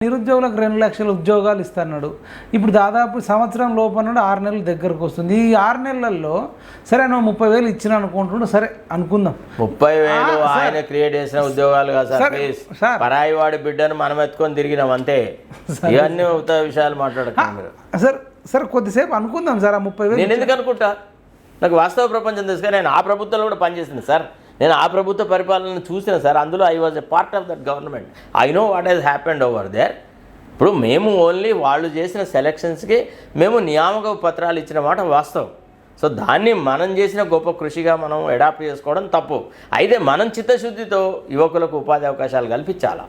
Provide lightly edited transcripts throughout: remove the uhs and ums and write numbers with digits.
నిరుద్యోగులకు 2 లక్షల ఉద్యోగాలు ఇస్తున్నాడు. ఇప్పుడు దాదాపు సంవత్సరం లోపల నుండి 6 నెలల దగ్గరకు వస్తుంది. ఈ 6 నెలల్లో సరే నువ్వు 30,000 ఇచ్చిన అనుకుంటున్నాడు, సరే అనుకుందాం. 30,000 ఆయన క్రియేట్ చేసిన ఉద్యోగాలు కాదు సార్. ప్లీజ్, పరాయి వాడి బిడ్డను మనం ఎత్తుకొని తిరిగినాం అంతే. ఇవన్నీ ఉత్త విషయాలు మాట్లాడకండి మీరు. సరే కొద్దిసేపు అనుకుందాం సార్. ఆ 30,000 నేను ఎందుకు అనుకుంటా? నాకు వాస్తవ ప్రపంచం తెలుసు కానీ నేను ఆ ప్రభుత్వంలో కూడా పనిచేసింది సార్. నేను ఆ ప్రభుత్వ పరిపాలన చూసిన సార్. అందులో I was a part of that government. I know what has happened over there. ఇప్పుడు మేము ఓన్లీ వాళ్ళు చేసిన సెలక్షన్స్కి మేము నియామక పత్రాలు ఇచ్చిన మాట వాస్తవం. సో దాన్ని మనం చేసిన గొప్ప కృషిగా మనం అడాప్ట్ చేసుకోవడం తప్పు. అయితే మనం చిత్తశుద్ధితో యువకులకు ఉపాధి అవకాశాలు కల్పించాలా.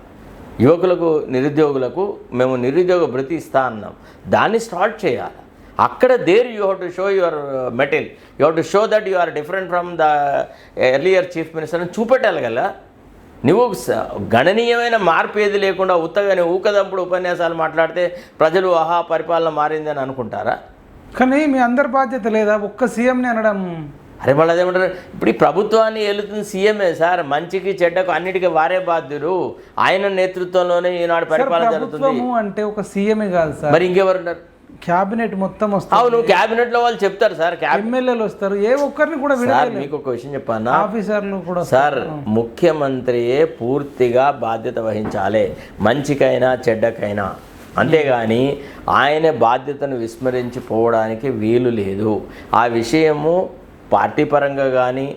యువకులకు నిరుద్యోగులకు మేము నిరుద్యోగ భృతి ఇస్తా అన్నాం. దాన్ని స్టార్ట్ చేయాలి. అక్కడ there you have to show your material. You have to show that you are different from the earlier chief minister అని చూపెట్టాలి కదా. నువ్వు గణనీయమైన మార్పు ఏది లేకుండా ఉత్తగానే ఊకదంపుడు ఉపన్యాసాలు మాట్లాడితే ప్రజలు ఆహా పరిపాలన మారిందని అనుకుంటారా? కానీ మీ అందరి బాధ్యత లేదా ఒక్క సీఎంని అనడం? అరే మళ్ళీ అదేమంటారు, ఇప్పుడు ఈ ప్రభుత్వాన్ని ఏలుతుంది సీఎంఏ సార్. మంచికి చెడ్డకు అన్నిటికీ వారే బాధ్యులు. ఆయన నేతృత్వంలోనే ఈనాడు పరిపాలన జరుగుతుంది. అంటే ఒక సీఎంఏ కాదు సార్, మరి ఇంకెవరున్నారు? క్యాబినెట్ మొత్తం వస్తారు. అవును, క్యాబినెట్ లో వాళ్ళు చెప్తారు సార్. ఎమ్మెల్యేలు వస్తారు. ఏ ఒక్కరిని కూడా సార్ మీకు ఒక విషయం చెప్పాను, ఆఫీసర్లు కూడా సార్. ముఖ్యమంత్రియే పూర్తిగా బాధ్యత వహించాలి, మంచికైనా చెడ్డకైనా. అంతేగాని ఆయన బాధ్యతను విస్మరించిపోవడానికి వీలు లేదు. ఆ విషయము పార్టీ పరంగా కానీ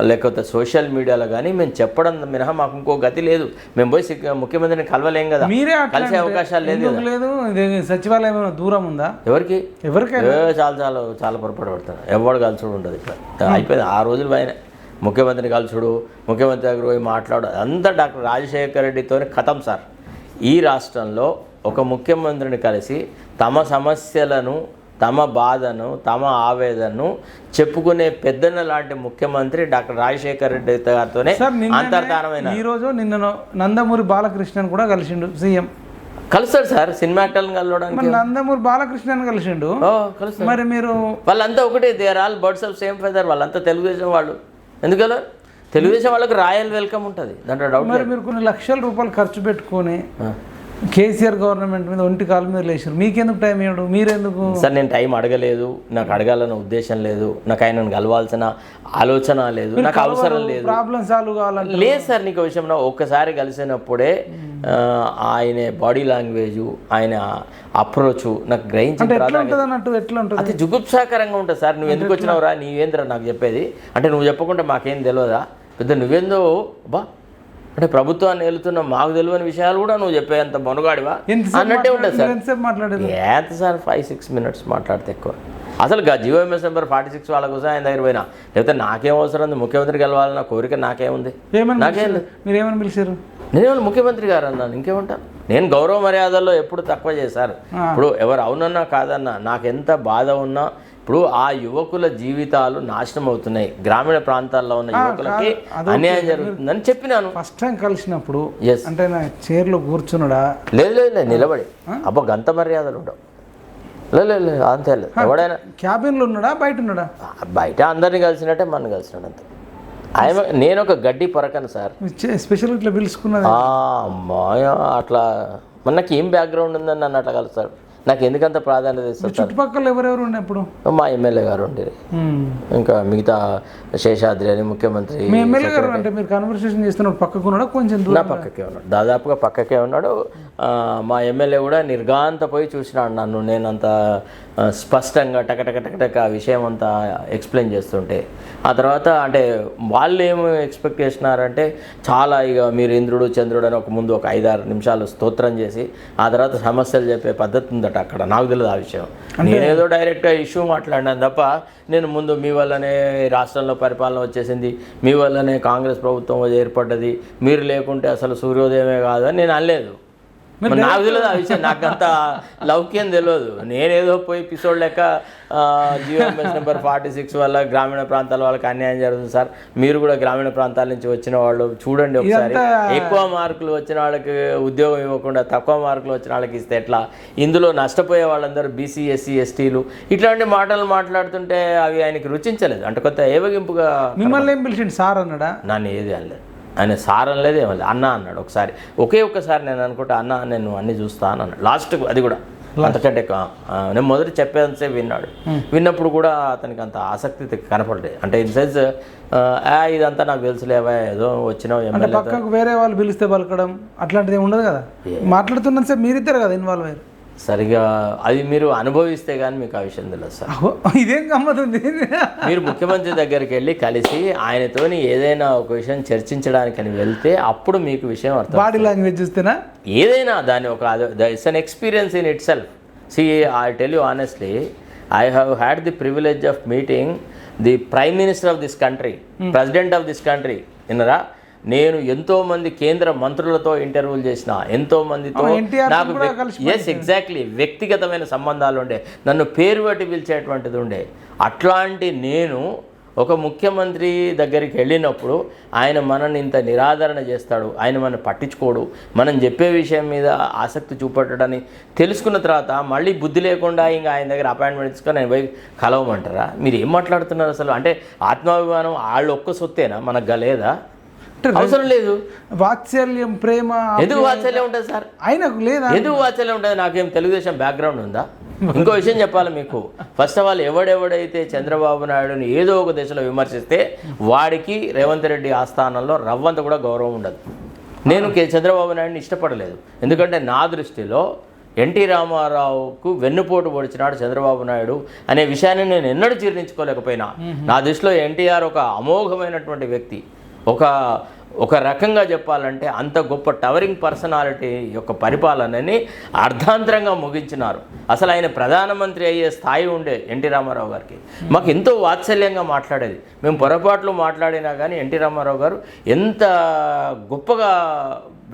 లేకపోతే సోషల్ మీడియాలో కానీ మేము చెప్పడం మినహా మాకు ఇంకో గతి లేదు. మేము పోయి ముఖ్యమంత్రిని కలవలేం కదా, కలిసే అవకాశాలు లేదు. సచివాలయం దూరం ఉందా? ఎవరికైనా చాలా పొరపాటు పడతారు. ఎవరు కలుసుడు ఉండదు. ఇక్కడ అయిపోయింది. ఆ రోజులు పైన ముఖ్యమంత్రిని కలుసుడు, ముఖ్యమంత్రి దగ్గర పోయి మాట్లాడు అంతా డాక్టర్ రాజశేఖర రెడ్డితోనే ఖతం సార్. ఈ రాష్ట్రంలో ఒక ముఖ్యమంత్రిని కలిసి తమ సమస్యలను, తమ బాధను, తమ ఆవేదనను చెప్పుకునే పెద్దన్న లాంటి ముఖ్యమంత్రి డాక్టర్ రాజశేఖర రెడ్డి గారితోనే అంతర్ధానమైన. ఈరోజు నిన్న నందమూరి బాలకృష్ణన్ కూడా కలిసిండు సీఎం. కలుస్తాడు సార్, సినిమా యాక్టర్లను కలవడానికి. నందమూరి బాలకృష్ణన్ కలిసిండు. మరి మీరు వాళ్ళంతా ఒకటే, they are all birds of same feather. వాళ్ళంతా తెలుగుదేశం వాళ్ళు. ఎందుకలా? తెలుగుదేశం వాళ్ళకి రాయల్ వెల్కమ్ ఉంటుంది, దాంట్లో డౌట్. మరి మీరు కొన్ని లక్షల రూపాయలు ఖర్చు పెట్టుకొని కేసీఆర్ గవర్నమెంట్ మీద ఒంటి కాలు మీద లేచారు. మీకెందుకు టైం ఇవ్వడు? మీరెందుకు? సార్ నేను టైం అడగలేదు, నాకు అడగాలన్న ఉద్దేశం లేదు, నాకు ఆయనను కలవాల్సిన ఆలోచన లేదు, నాకు అవసరం లేదు. ప్రాబ్లం సాల్వ్ కావాలంటే లేదు సార్. నీకు విషయంలో ఒక్కసారి కలిసినప్పుడే ఆయన బాడీ లాంగ్వేజ్, ఆయన అప్రోచ్ నాకు గ్రహించిన అతి జుగుప్సాకరంగా ఉంటుంది సార్. నువ్వు ఎందుకు వచ్చినావురా, నీవేంద్రా నాకు చెప్పేది అంటే, నువ్వు చెప్పకుండా మాకేం తెలియదా? పెద్ద నువ్వేందో బా అంటే ప్రభుత్వాన్ని వెళ్తున్న మాకు తెలియని విషయాలు కూడా నువ్వు చెప్పేంత మొనగాడివా అన్నట్టే ఉంటుంది సార్. ఎంత సార్ 5-6 మినిట్స్ మాట్లాడితే ఎక్కువ. అసలు జియోఎంఎస్ నెంబర్ 46 వాళ్ళ కోసం ఆయన దగ్గర పోయినా, లేకపోతే నాకేం అవసరం ఉంది, ముఖ్యమంత్రికి వెళ్ళాలన్న కోరిక నాకేముంది? నాకేం లేదు. మీరేమని పిలిచారు? నేనేమన్నా ముఖ్యమంత్రి గారు అన్నాను, ఇంకేమంటాను? నేను గౌరవ మర్యాదల్లో ఎప్పుడు తక్కువ చేశారు. ఇప్పుడు ఎవరు అవునన్నా కాదన్నా నాకు ఎంత బాధ ఉన్నా, ఇప్పుడు ఆ యువకుల జీవితాలు నాశనం అవుతున్నాయి, గ్రామీణ ప్రాంతాల్లో ఉన్న యువకులకి అన్యాయం జరుగుతుందని చెప్పినాను. ఫస్ట్ టైం కలిసినప్పుడు అంటే నా చైర్లో కూర్చున్నాడా? లేదు నిలబడి. అబ్బా గంత మర్యాదలు ఉండవు. లేదు అంతే లేదు. ఎవడైనా క్యాబిన్లో ఉన్నాడా, బయట ఉన్నాడా? బయట అందరినీ కలిసినట్టే మన కలిసినాడు అంతే. నేను ఒక గడ్డి పొరకను సార్. స్పెషల్ ఇట్లా పిలుచుకున్నది అమ్మాయ అట్లా. మనకి ఏం బ్యాక్గ్రౌండ్ ఉందని నన్ను అట్లా కలుస్తాడు. నాకు ఎందుకంత ప్రాధాన్యత ఇస్తారు? చుట్టుపక్కల ఎవరెవరు ఉన్నప్పుడు మా ఎమ్మెల్యే గారు ఉండేది, ఇంకా మిగతా శేషాద్రి అని ముఖ్యమంత్రి. మీ ఎమ్మెల్యే గారు అంటే మీరు కన్వర్సేషన్ చేస్తున్నప్పుడు పక్కకు ఉన్నాడు, కొంచెం నా పక్కకే ఉన్నాడు, దాదాపుగా పక్కకే ఉన్నాడు. మా ఎమ్మెల్యే కూడా నిర్గాంత పోయి చూసినాడు నన్ను. నేను అంత స్పష్టంగా టకటక ఆ విషయం అంతా ఎక్స్ప్లెయిన్ చేస్తుంటే, ఆ తర్వాత అంటే వాళ్ళు ఏమి ఎక్స్పెక్ట్ చేసినారంటే చాలా ఇక మీరు ఇంద్రుడు చంద్రుడు అని ముందు ఒక 5-6 నిమిషాలు స్తోత్రం చేసి ఆ తర్వాత సమస్యలు చెప్పే పద్ధతి ఉందట అక్కడ. నాకు తెలియదు ఆ విషయం. నేనేదో డైరెక్ట్గా ఇష్యూ మాట్లాడినాను తప్ప, నేను ముందు మీ వల్లనే రాష్ట్రంలో పరిపాలన వచ్చేసింది, మీ వల్లనే కాంగ్రెస్ ప్రభుత్వం ఏర్పడ్డది, మీరు లేకుంటే అసలు సూర్యోదయమే కాదు అని నేను అనలేదు. నాకు తెలియదు ఆ విషయం, నాకు అంత లౌక్యం తెలియదు. నేనేదో పోయి ఎపిసోడ్ లెక్క జియోఎంఎస్ నెంబర్ 46 వల్ల గ్రామీణ ప్రాంతాల వాళ్ళకి అన్యాయం జరుగుతుంది సార్, మీరు కూడా గ్రామీణ ప్రాంతాల నుంచి వచ్చిన వాళ్ళు చూడండి ఒకసారి, ఎక్కువ మార్కులు వచ్చిన వాళ్ళకి ఉద్యోగం ఇవ్వకుండా తక్కువ మార్కులు వచ్చిన వాళ్ళకి ఇస్తే ఎట్లా, ఇందులో నష్టపోయే వాళ్ళందరూ బీసీ ఎస్సీ ఎస్టీలు, ఇట్లాంటి మాటలు మాట్లాడుతుంటే అవి ఆయనకి రుచించలేదు. అంటే కొత్త ఏవగింపుగా. మిమ్మల్ని ఏం పిలిచింది సార్ అన్నాడా? నన్ను ఏది అనలేదు. ఆయన సార్ అనలేదు ఏమలేదు, అన్న అన్నాడు ఒకసారి. ఒక్కసారి నేను అనుకుంటా అన్న నేను అన్నీ చూస్తాను అన్నాడు లాస్ట్కు. అది కూడా అంతకంటే ఎక్కువ నేను మొదటి చెప్పేంతసేపు విన్నాడు. విన్నప్పుడు కూడా అతనికి అంత ఆసక్తి కనపడలేదు. అంటే ఇన్ సెన్స్ ఇదంతా నాకు తెలుసులేవా, ఏదో వచ్చినావు ఎమ్మెల్యే పక్కకు వేరే వాళ్ళు పిలిస్తే పలకడం అట్లాంటిది ఉండదు కదా. మాట్లాడుతున్నంత సేపు మీరిద్దరు కదా ఇన్వాల్వ్ అయ్యారు. సరిగా అది మీరు అనుభవిస్తే కానీ మీకు ఆ విషయం తెలియదు సార్. ఇదేం గమ్మతుంది. మీరు ముఖ్యమంత్రి దగ్గరికి వెళ్ళి కలిసి ఆయనతోని ఏదైనా ఒక విషయం చర్చించడానికని వెళ్తే అప్పుడు మీకు విషయం అర్థం. బాడీ లాంగ్వేజ్ చూస్తేనా ఏదైనా దాన్ని ఒక it's an experience in itself. See I tell you honestly, I have had the privilege of meeting the prime minister of this country, president of this country. విన్నరా, నేను ఎంతోమంది కేంద్ర మంత్రులతో ఇంటర్వ్యూలు చేసిన, ఎంతోమందితో నాకు ఎగ్జాక్ట్లీ వ్యక్తిగతమైన సంబంధాలు ఉండే, నన్ను పేరు పెట్టి పిలిచేటువంటిది ఉండే. అట్లాంటి నేను ఒక ముఖ్యమంత్రి దగ్గరికి వెళ్ళినప్పుడు ఆయన మనల్ని ఇంత నిరాదరణ చేస్తాడు, ఆయన మనం పట్టించుకోడు, మనం చెప్పే విషయం మీద ఆసక్తి చూపెట్టడని తెలుసుకున్న తర్వాత మళ్ళీ బుద్ధి లేకుండా ఇంకా ఆయన దగ్గర అపాయింట్మెంట్ తీసుకొని ఆయన పోయి కలవమంటారా? మీరు ఏం మాట్లాడుతున్నారు అసలు? అంటే ఆత్మాభిమానం వాళ్ళు ఒక్క సొత్తేనా, మనకు లేదా? అవసరం లేదు. వాత్సల్యం, ప్రేమ ఎందుకు వాత్సల్యం ఉంటుంది సార్? ఆయనకు లేదా? ఎందుకు వాత్సల్యం ఉంటుంది? నాకేం తెలుగుదేశం బ్యాక్గ్రౌండ్ ఉందా? ఇంకో విషయం చెప్పాలి మీకు. ఫస్ట్ ఆఫ్ ఆల్, ఎవడెవడైతే చంద్రబాబు నాయుడుని ఏదో ఒక దశలో విమర్శిస్తే వాడికి రేవంత్ రెడ్డి ఆస్థానంలో రవ్వంత కూడా గౌరవం ఉండదు. నేను చంద్రబాబు నాయుడిని ఇష్టపడలేదు. ఎందుకంటే నా దృష్టిలో ఎన్టీ రామారావుకు వెన్నుపోటు పొడిచినాడు చంద్రబాబు నాయుడు అనే విషయాన్ని నేను ఎన్నడూ జీర్ణించుకోలేకపోయినా. నా దృష్టిలో ఎన్టీఆర్ ఒక అమోఘమైనటువంటి వ్యక్తి. ఒక రకంగా చెప్పాలంటే అంత గొప్ప టవరింగ్ పర్సనాలిటీ యొక్క పరిపాలనని అర్ధాంతరంగా ముగించినారు. అసలు ఆయన ప్రధానమంత్రి అయ్యే స్థాయి ఉండే ఎన్టీ రామారావు గారికి. మాకు ఎంతో వాత్సల్యంగా మాట్లాడేది. మేము పొరపాట్లు మాట్లాడినా కానీ ఎన్టీ రామారావు గారు ఎంత గొప్పగా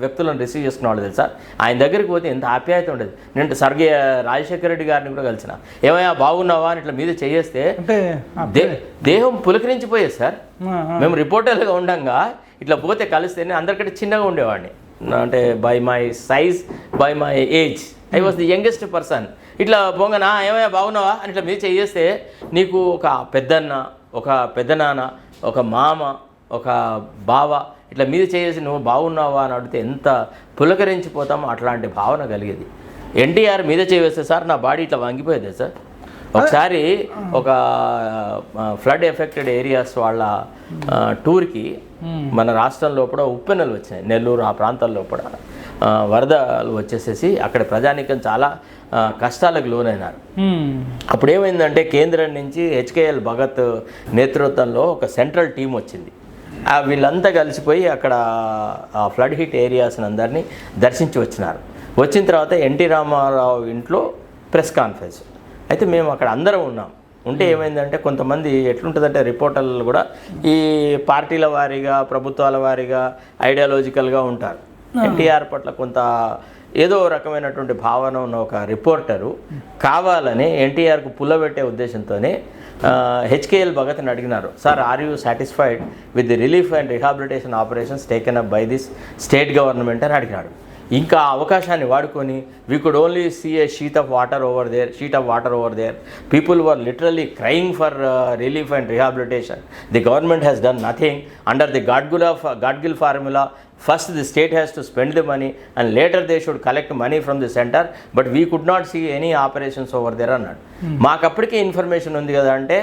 వ్యక్తులను రిసీవ్ చేసుకునేవాళ్ళు తెలుసా. ఆయన దగ్గరికి పోతే ఎంత ఆప్యాయత ఉండేది. నేను స్వర్గీయ రాజశేఖర రెడ్డి గారిని కూడా కలిసిన, ఏమయ్యా బాగున్నావా అని ఇట్లా మీద చేయేస్తే దేహం పులకరించిపోయేది సార్. మేము రిపోర్టర్లుగా ఉండగా ఇట్లా పోతే కలిస్తేనే అందరికంటే చిన్నగా ఉండేవాడిని. అంటే by my size, by my age I was the youngest person. ఇట్లా పోగానా ఏమయ్యా బాగున్నావా అని ఇట్లా మీద చేయేస్తే నీకు ఒక పెద్దన్న, ఒక పెద్దనాన్న, ఒక మామ, ఒక బావ ఇట్లా మీద చేసి నువ్వు బాగున్నావా అని అడిగితే ఎంత పులకరించిపోతామో అట్లాంటి భావన కలిగేది. ఎన్టీఆర్ మీద చేస్తే సార్ నా బాడీ ఇట్లా వంగిపోయేది సార్. ఒకసారి ఒక ఫ్లడ్ ఎఫెక్టెడ్ ఏరియాస్ వాళ్ళ టూర్కి మన రాష్ట్రంలో కూడా ఉప్పెనలు వచ్చినాయి. నెల్లూరు ఆ ప్రాంతాల్లో కూడా వరదలు వచ్చేసేసి అక్కడ ప్రజానీకం చాలా కష్టాలకు లోనైనారు. అప్పుడు ఏమైందంటే కేంద్రం నుంచి హెచ్కేఎల్ భగత్ నేతృత్వంలో ఒక సెంట్రల్ టీం వచ్చింది. వీళ్ళంతా కలిసిపోయి అక్కడ ఫ్లడ్ హిట్ ఏరియాస్ని అందరినీ దర్శించి వచ్చినారు. వచ్చిన తర్వాత ఎన్టీ రామారావు ఇంట్లో ప్రెస్ కాన్ఫరెన్స్ అయితే మేము అక్కడ అందరం ఉన్నాం. ఉంటే ఏమైందంటే కొంతమంది ఎట్లుంటుందంటే రిపోర్టర్లు కూడా ఈ పార్టీల వారీగా, ప్రభుత్వాల వారీగా ఐడియాలజికల్గా ఉంటారు. ఎన్టీఆర్ పట్ల కొంత ఏదో రకమైనటువంటి భావన ఉన్న ఒక రిపోర్టరు కావాలని ఎన్టీఆర్కు పుల్లబెట్టే ఉద్దేశంతోనే హెచ్కేఎల్ భగత్ని అడిగినారు, sir are you satisfied with the relief and rehabilitation operations taken up by this state government అని అడిగినాడు. ఇంకా అవకాశాన్ని వాడుకొని we could only see a sheet of water over there. People were literally crying for relief and rehabilitation. The government has done nothing under the Gadgil formula. First the state has to spend the money and later they should collect money from the center, but we could not see any operations over there అన్నాడు. మాకు అప్పటికే information ఉంది కదా అంటే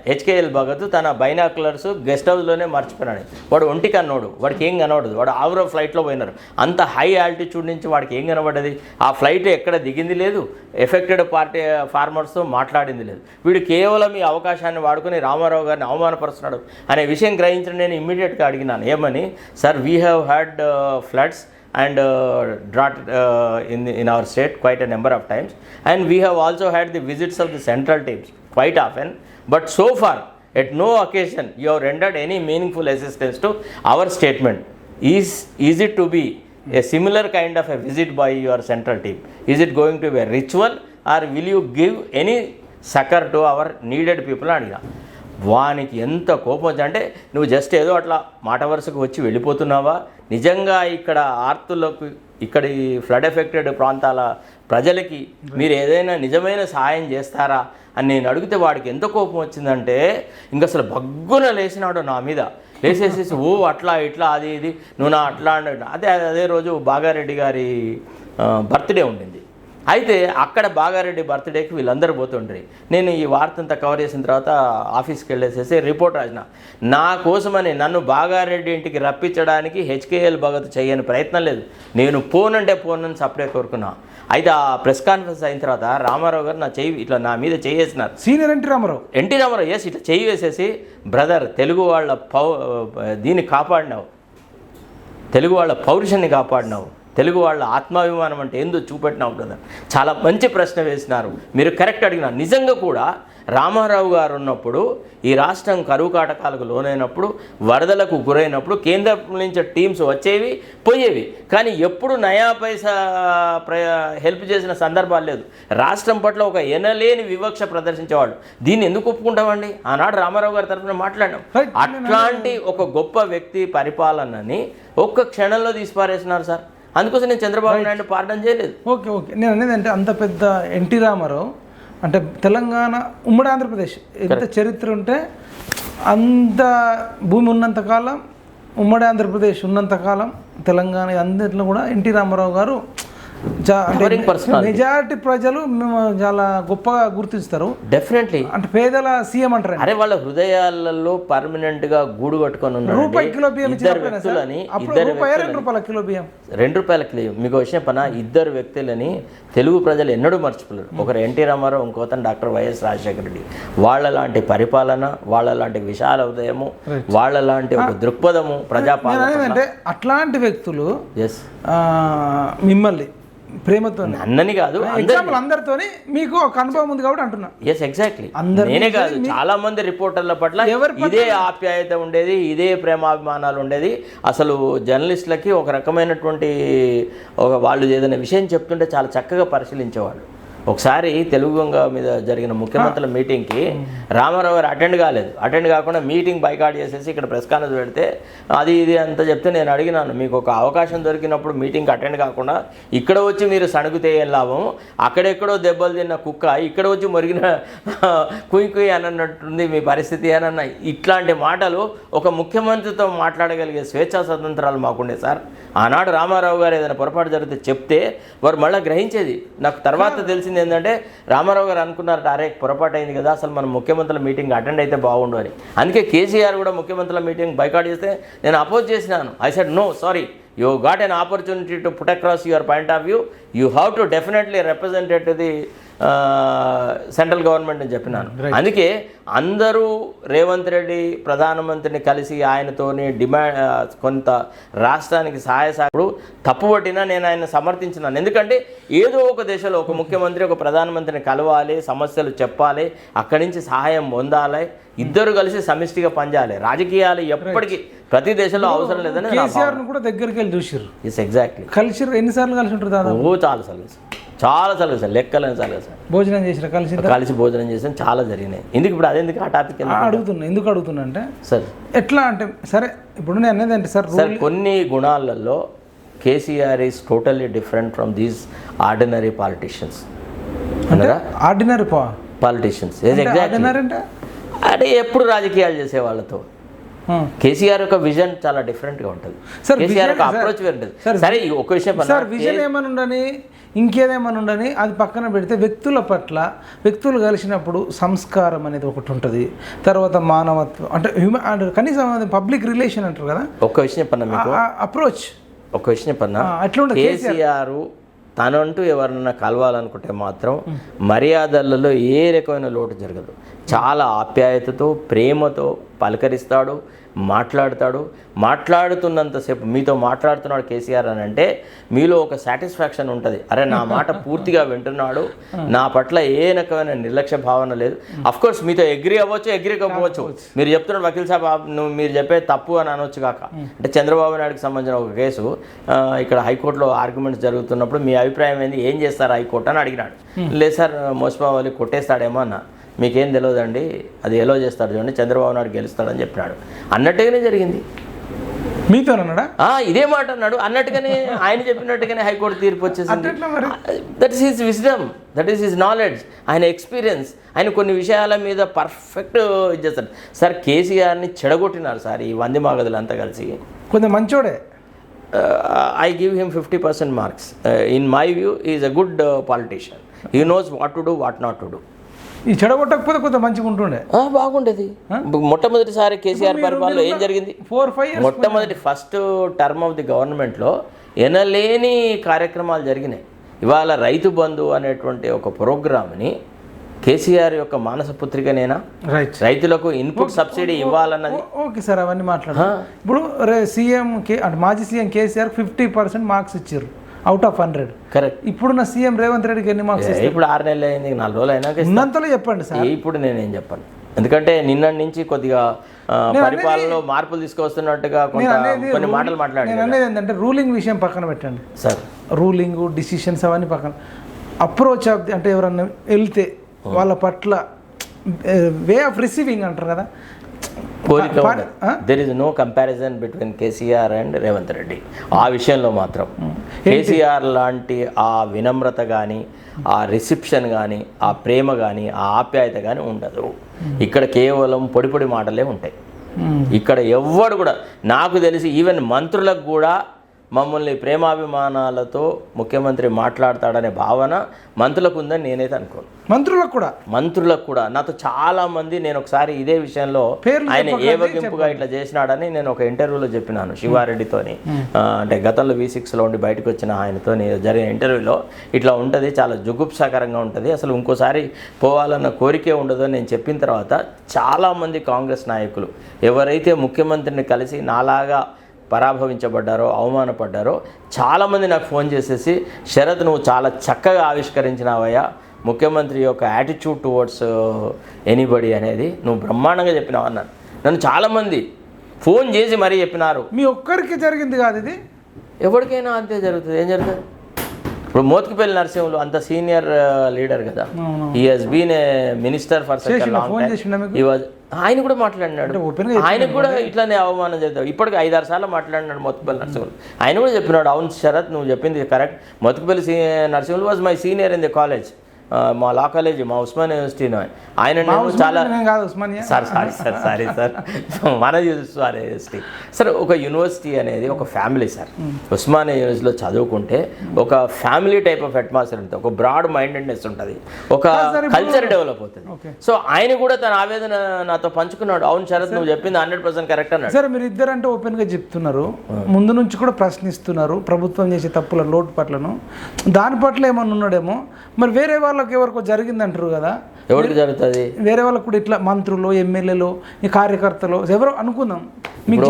HKL Bhagat తన binoculars guest హౌస్లోనే మర్చిపోయినాడు. వాడు ఒంటి కన్నోడు, వాడికి ఏం కనబడదు. వాడు ఆవరో ఫ్లైట్లో పోయినారు. అంత హై ఆల్టిట్యూడ్ నుంచి వాడికి ఏం కనబడ్డది? ఆ ఫ్లైట్ ఎక్కడ దిగింది లేదు, ఎఫెక్టెడ్ పార్టీ ఫార్మర్స్తో మాట్లాడింది లేదు. వీడు కేవలం ఈ అవకాశాన్ని వాడుకొని రామారావు గారిని అవమానపరుస్తున్నాడు అనే విషయం గ్రహించిన నేను ఇమ్మీడియట్గా అడిగినాను, ఏమని, sir we have had floods and drought in our state quite a number of times, and we have also had the visits of the central teams quite often, but so far at no occasion you have rendered any meaningful assistance to our statement. Is it to be a similar kind of a visit by your central team? Is it going to be a ritual or will you give any succor to our needed people? అడిగా. వానికి ఎంత కోపం వచ్చంటే, నువ్వు just ఏదో అట్లా మాట వరుసకు వచ్చి వెళ్ళిపోతున్నావా? నిజంగా ఇక్కడ ఆర్తులకు, ఇక్కడ ఈ ఫ్లడ్ ఎఫెక్టెడ్ ప్రాంతాల ప్రజలకి మీరు ఏదైనా నిజమైన సహాయం చేస్తారా అని నేను అడిగితే వాడికి ఎంత కోపం వచ్చిందంటే ఇంక అసలు బగ్గున లేచినాడు నా మీద. లేచేసేసి ఓ అట్లా ఇట్లా అది ఇది నువ్వు నా అట్లా అదే రోజు బాగారెడ్డి గారి బర్త్డే ఉండింది. అయితే అక్కడ బాగారెడ్డి బర్త్డేకి వీళ్ళందరూ పోతుండ్రి. నేను ఈ వార్త అంతా కవర్ చేసిన తర్వాత ఆఫీస్కి వెళ్ళేసేసి రిపోర్ట్ రాసిన. నా కోసమని నన్ను బాగారెడ్డి ఇంటికి రప్పించడానికి హెచ్కేఎల్ భగత్ చేయని ప్రయత్నం లేదు. నేను పోనని సపరేట్ కోరుకున్నా. అయితే ఆ ప్రెస్ కాన్ఫరెన్స్ అయిన తర్వాత రామారావు గారు నా చెయ్యి ఇట్లా నా మీద చేయేసినారు. సీనియర్ ఎన్టీ రామారావు ఎస్ ఇట్లా చెయ్యి వేసేసి, బ్రదర్ తెలుగు వాళ్ళ దీన్ని కాపాడినావు, తెలుగు వాళ్ళ పౌరుషాన్ని కాపాడినావు, తెలుగు వాళ్ళ ఆత్మాభిమానం అంటే ఏందో చూపెట్టినావు బ్రదర్. చాలా మంచి ప్రశ్న వేసినారు, మీరు కరెక్ట్ అడిగినారు. నిజంగా కూడా రామారావు గారు ఉన్నప్పుడు ఈ రాష్ట్రం కరువు కాటకాలకు లోనైనప్పుడు, వరదలకు గురైనప్పుడు కేంద్రం నుంచి టీమ్స్ వచ్చేవి పోయేవి, కానీ ఎప్పుడు నయా పైసా హెల్ప్ చేసిన సందర్భాలు లేదు. రాష్ట్రం పట్ల ఒక ఎనలేని వివక్ష ప్రదర్శించేవాళ్ళు. దీన్ని ఎందుకు ఒప్పుకుంటామండి? ఆనాడు రామారావు గారి తరఫున మాట్లాడినాం. అట్లాంటి ఒక గొప్ప వ్యక్తి పరిపాలనని ఒక్క క్షణంలో తీసిపారేసినారు సార్. అందుకోసం నేను చంద్రబాబు నాయుడు పార్డన్ చేయలేదు. ఓకే నేను అనేది అంటే అంత పెద్ద ఎన్టీ రామారావు అంటే తెలంగాణ ఉమ్మడి ఆంధ్రప్రదేశ్ ఎంత చరిత్ర ఉంటే అంత భూమి ఉన్నంతకాలం, ఉమ్మడి ఆంధ్రప్రదేశ్ ఉన్నంతకాలం తెలంగాణ అందరిలో కూడా ఎన్టీ రామారావు గారు మెజారిటీ ప్రజలు మేము చాలా గొప్పగా గుర్తిస్తారు. డెఫినెట్లీ అంటే పేదల సీఎం అంటారు. అరే వాళ్ళ హృదయాలలో పర్మనెంట్ గా గూడు కట్టుకొని ఉన్నారు. రూపాయి కిలో బియ్యం ₹2 మీకు విషయం పన ఇద్దరు వ్యక్తులని తెలుగు ప్రజలు ఎన్నడూ మర్చిపోలేరు. ఒకరు ఎన్టీ రామారావు, ఇంకోతను డాక్టర్ వైఎస్ రాజశేఖర రెడ్డి. వాళ్ళ లాంటి పరిపాలన, వాళ్ళ లాంటి విశాల హృదయము, వాళ్ళ లాంటి ఒక దృక్పథము ప్రజాపాలన అంటే అట్లాంటి వ్యక్తులు మిమ్మల్ని ప్రేమతో అన్నని కాదు అందరితో మీకు ఒక అనుభవం ఉంది కాబట్టి అంటున్నా. Yes exactly. నేనే కాదు, చాలా మంది రిపోర్టర్ల పట్ల ఇదే ఆప్యాయత ఉండేది, ఇదే ప్రేమాభిమానాలు ఉండేది. అసలు జర్నలిస్టులకి ఒక రకమైనటువంటి వాళ్ళు ఏదైనా విషయం చెప్తుంటే చాలా చక్కగా పరిశీలించేవాళ్ళు. ఒకసారి తెలుగు గంగ మీద జరిగిన ముఖ్యమంత్రుల మీటింగ్కి రామారావు గారు అటెండ్ కాకుండా మీటింగ్ బైకాట్ చేసేసి ఇక్కడ ప్రెస్ కాన్ఫరెన్స్ పెడితే అది ఇది అంతా చెప్తే నేను అడిగినాను, మీకు ఒక అవకాశం దొరికినప్పుడు మీటింగ్ అటెండ్ కాకుండా ఇక్కడ వచ్చి మీరు సణుగుతే ఏం లాభం? అక్కడెక్కడో దెబ్బలు తిన్న కుక్క ఇక్కడ వచ్చి మొరిగిన కుయ్ అని అన్నట్టుంది మీ పరిస్థితి అని అన్న. ఇట్లాంటి మాటలు ఒక ముఖ్యమంత్రితో మాట్లాడగలిగే స్వేచ్ఛా స్వతంత్రాలు మాకుండే సార్. ఆనాడు రామారావు గారు ఏదైనా పొరపాటు జరిగితే చెప్తే వారు మళ్ళీ గ్రహించేది. నాకు తర్వాత తెలిసింది ఏంటంటే రామారావు గారు అనుకున్నారట, అరే పొరపాటు అయింది కదా, అసలు మనం ముఖ్యమంత్రుల మీటింగ్ అటెండ్ అయితే బాగుండు అని. అందుకే కేసీఆర్ కూడా ముఖ్యమంత్రుల మీటింగ్ బైకాట్ చేస్తే నేను అపోజ్ చేసినాను. I said no, sorry, you got an opportunity to put across your point of view, you have to definitely represent to the central government అని చెప్పినాను. అందుకే అందరూ రేవంత్ రెడ్డి ప్రధానమంత్రిని కలిసి ఆయనతోని కొంత రాష్ట్రానికి సహాయసాయకుడు తప్పుపట్టినా నేను ఆయన సమర్థించినాను. ఎందుకంటే ఏదో ఒక దేశంలో ఒక ముఖ్యమంత్రి ఒక ప్రధానమంత్రిని కలవాలి, సమస్యలు చెప్పాలి, అక్కడి నుంచి సహాయం పొందాలి, ఇద్దరు కలిసి సమిష్టిగా పనిచేయాలి. రాజకీయాలు ఎప్పటికీ ప్రతి దేశంలో అవసరం లేదని కూడా దగ్గరికి వెళ్ళి చూసారు. Yes exactly. కలిసి ఎన్నిసార్లు కలిసి ఉంటారు? చాలా సార్లు సార్, లెక్కలేని సార్లు సార్. భోజనం చేసిన కలిసి భోజనం చేసాం, చాలా జరిగినాయి. ఎందుకు ఇప్పుడు అదెందుకు ఆ టాపిక్ ఎందుకు అడుగుతున్నా అంటే సార్ ఎట్లా అంటే సరే ఇప్పుడు నేను అనేది అంటే సార్ కొన్ని గుణాలలో KCR is totally different from these ordinary politicians. Ordinary politicians అంటే ఎప్పుడు రాజకీయాలు చేసే వాళ్ళతో కేసీఆర్ యొక్క విజన్ చాలా డిఫరెంట్గా ఉంటుంది. కేసీఆర్ యొక్క అప్రోచ్ వేరు ఉంటుంది. సరే ఒక విషయం సార్, విజన్ ఏమని ఉండని ఇంకేదేమని ఉండని అది పక్కన పెడితే వ్యక్తుల పట్ల వ్యక్తులు కలిసినప్పుడు సంస్కారం అనేది ఒకటి ఉంటుంది, తర్వాత మానవత్వం అంటే హ్యూమన్ కనీసం పబ్లిక్ రిలేషన్ అంటారు కదా. ఒక విషయం చెప్పన్నా మీకు అప్రోచ్, ఒక విషయం చెప్పన్నా, కేసీఆర్ తనంటూ ఎవరన్నా కలవాలనుకుంటే మాత్రం మర్యాదలలో ఏ రకమైన లోటు జరగదు. చాలా ఆప్యాయతతో ప్రేమతో పలకరిస్తాడు, మాట్లాడతాడు. మాట్లాడుతున్నంతసేపు మీతో మాట్లాడుతున్నాడు కేసీఆర్ అని అంటే మీలో ఒక సాటిస్ఫాక్షన్ ఉంటుంది. అరే నా మాట పూర్తిగా వింటున్నాడు, నా పట్ల ఏ రకమైన నిర్లక్ష్య భావన లేదు. అఫ్కోర్స్ మీతో అగ్రీ అవ్వచ్చు, అగ్రీ కావచ్చు. మీరు చెప్తున్నాడు వకీల్ సాబ్ మీరు చెప్పే తప్పు అని అనొచ్చు కాక. అంటే చంద్రబాబు నాయుడుకి సంబంధించిన ఒక కేసు ఇక్కడ హైకోర్టులో ఆర్గ్యుమెంట్స్ జరుగుతున్నప్పుడు మీ అభిప్రాయం ఏంది, ఏం చేస్తారు హైకోర్టు అని అడిగినాడు. లేదు సార్ మోసబాబు కొట్టేస్తాడేమో అన్న. మీకేం తెలియదండి, అది ఎలా చేస్తాడు చూడండి, చంద్రబాబు నాయుడు గెలుస్తాడని చెప్పినాడు. అన్నట్టుగానే జరిగింది. మీతోనన్నాడా? ఇదే మాట అన్నాడు. అన్నట్టుగానే ఆయన చెప్పినట్టుగానే హైకోర్టు తీర్పు వచ్చేసింది. మరి that is his wisdom, that is his knowledge, ఆయన ఎక్స్పీరియన్స్. ఆయన కొన్ని విషయాల మీద పర్ఫెక్ట్ ఇది చేస్తాడు సార్. కేసీఆర్ని చెడగొట్టినారు సార్ ఈ వంది మాగదులు అంతా కలిసి. కొంచెం మంచోడే. I give him 50% marks. In my view, he is a good politician. He knows what to do, what not to do. ఈ చెడగొట్టకపోతే కొంచెం మంచిగా ఉంటుండే. బాగుండేది. మొట్టమొదటిసారి కేసీఆర్ పరిపాలనలో ఏం జరిగింది? 4-5 years మొట్టమొదటి ఫస్ట్ టర్మ్ ఆఫ్ ది గవర్నమెంట్లో ఎనలేని కార్యక్రమాలు జరిగినాయి. ఇవాళ రైతు బంధు అనేటువంటి ఒక ప్రోగ్రామ్ని కేసీఆర్ యొక్క మానస పుత్రికనేనా? రైతులకు ఇన్పుట్ సబ్సిడీ ఇవ్వాలన్నది. ఓకే సార్, అవన్నీ మాట్లాడు. ఇప్పుడు సీఎం అంటే మాజీ సీఎం కేసీఆర్ 50% మార్క్స్ ఇచ్చారు అవుట్ ఆఫ్ 100. కరెక్ట్. ఇప్పుడున్న సీఎం రేవంత్ రెడ్డికి ఎన్ని మార్క్స్? ఇప్పుడు 6 నెలలు అయింది, 4 రోజులు అయినా ఉన్నంతలో చెప్పండి సార్. ఇప్పుడు నేనేం చెప్పాను, ఎందుకంటే నిన్నటి నుంచి కొద్దిగా పరిపాలనలో మార్పులు తీసుకొస్తున్నట్టుగా కొన్ని మాటలు మాట్లాడాను. నేను అనేది ఏంటంటే రూలింగ్ విషయం పక్కన పెట్టండి సార్. రూలింగ్ డిసిషన్స్ అవన్నీ పక్కన, అప్రోచ్ ఆఫ్ అంటే ఎవరన్నా వెళ్తే వాళ్ళ పట్ల వే ఆఫ్ రిసీవింగ్ అంటారు కదా, there is no comparison between KCR and Revanth Reddy. ఆ విషయంలో మాత్రం కేసీఆర్ లాంటి ఆ వినమ్రత కానీ, ఆ రిసెప్షన్ కానీ, ఆ ప్రేమ కానీ, ఆ ఆప్యాయత కానీ ఉండదు. ఇక్కడ కేవలం పొడి పొడి మాటలే ఉంటాయి. ఇక్కడ ఎవ్వడు కూడా, నాకు తెలిసి ఈవెన్ మంత్రులకు కూడా మమ్మల్ని ప్రేమాభిమానాలతో ముఖ్యమంత్రి మాట్లాడతాడనే భావన మంత్రులకు ఉందని నేనైతే అనుకోను. మంత్రులకు కూడా నాతో చాలా మంది, నేను ఒకసారి ఇదే విషయంలో ఆయన ఏవగింపుగా ఇట్లా చేసినాడని నేను ఒక ఇంటర్వ్యూలో చెప్పినాను శివారెడ్డితోని. అంటే గతంలో V6లో ఉండి బయటకు వచ్చిన ఆయనతో జరిగిన ఇంటర్వ్యూలో ఇట్లా ఉంటుంది, చాలా జుగుప్సాకరంగా ఉంటుంది, అసలు ఇంకోసారి పోవాలన్న కోరికే ఉండదు అని నేను చెప్పిన తర్వాత చాలామంది కాంగ్రెస్ నాయకులు ఎవరైతే ముఖ్యమంత్రిని కలిసి నాలాగా పరాభవించబడ్డారో, అవమానపడ్డారో చాలామంది నాకు ఫోన్ చేసేసి, శరత్ నువ్వు చాలా చక్కగా ఆవిష్కరించినావయ్యా ముఖ్యమంత్రి యొక్క యాటిట్యూడ్ టువర్డ్స్ ఎనీబడి అనేది, నువ్వు బ్రహ్మాండంగా చెప్పినావు అన్నాను. నన్ను చాలామంది ఫోన్ చేసి మరీ చెప్పినారు. మీ ఒక్కరికి జరిగింది కాదు ఇది, ఎవరికైనా అంతే జరుగుతుంది. ఏం జరుగుతుంది? ఇప్పుడు మోత్కుపల్లి నరసింహులు అంత సీనియర్ లీడర్ కదా, he has been a minister for such a long time. ఆయన కూడా మాట్లాడినాడు, ఆయనకు కూడా ఇట్లానే అవమానం చేద్దాం. ఇప్పటికి 5-6 సార్లు మాట్లాడినాడు మోత్కుపల్లి నరసింహులు. ఆయన కూడా చెప్పినాడు, అవును శరత్ నువ్వు చెప్పింది correct, Motkupalli Narasimhulu was my senior in the college, మా లా కాలేజీ, మా ఉస్మానియా యూనివర్సిటీలో. ఆయన చాలా సారీ సార్ మన యూనివర్సిటీ సార్, ఒక యూనివర్సిటీ అనేది ఒక ఫ్యామిలీ సార్. ఉస్మానియా యూనివర్సిటీలో చదువుకుంటే ఒక ఫ్యామిలీ టైప్ ఆఫ్ అట్మాస్ఫియర్ ఉంటుంది, ఒక బ్రాడ్ మైండెడ్నెస్ ఉంటుంది, ఒక కల్చర్ డెవలప్ అవుతుంది. సో ఆయన కూడా తన ఆవేదన నాతో పంచుకున్నాడు. అవును శరత్ నువ్వు చెప్పింది 100% కరెక్ట్ అన్నాడు. సరే, మీరు ఇద్దరంటే ఓపెన్గా చెప్తున్నారు, ముందు నుంచి కూడా ప్రశ్నిస్తున్నారు ప్రభుత్వం చేసే తప్పుల లోటు పట్లను, దాని పట్ల ఏమన్నా ఉన్నాడేమో. మరి వేరే వాళ్ళకి ఎవరికో జరిగిందంటారు కదా, ఎవరికి జరుగుతుంది? వేరే వాళ్ళకు కూడా ఇట్లా మంత్రులు, ఎమ్మెల్యేలు, ఈ కార్యకర్తలు ఎవరో అనుకుందాం, మీకు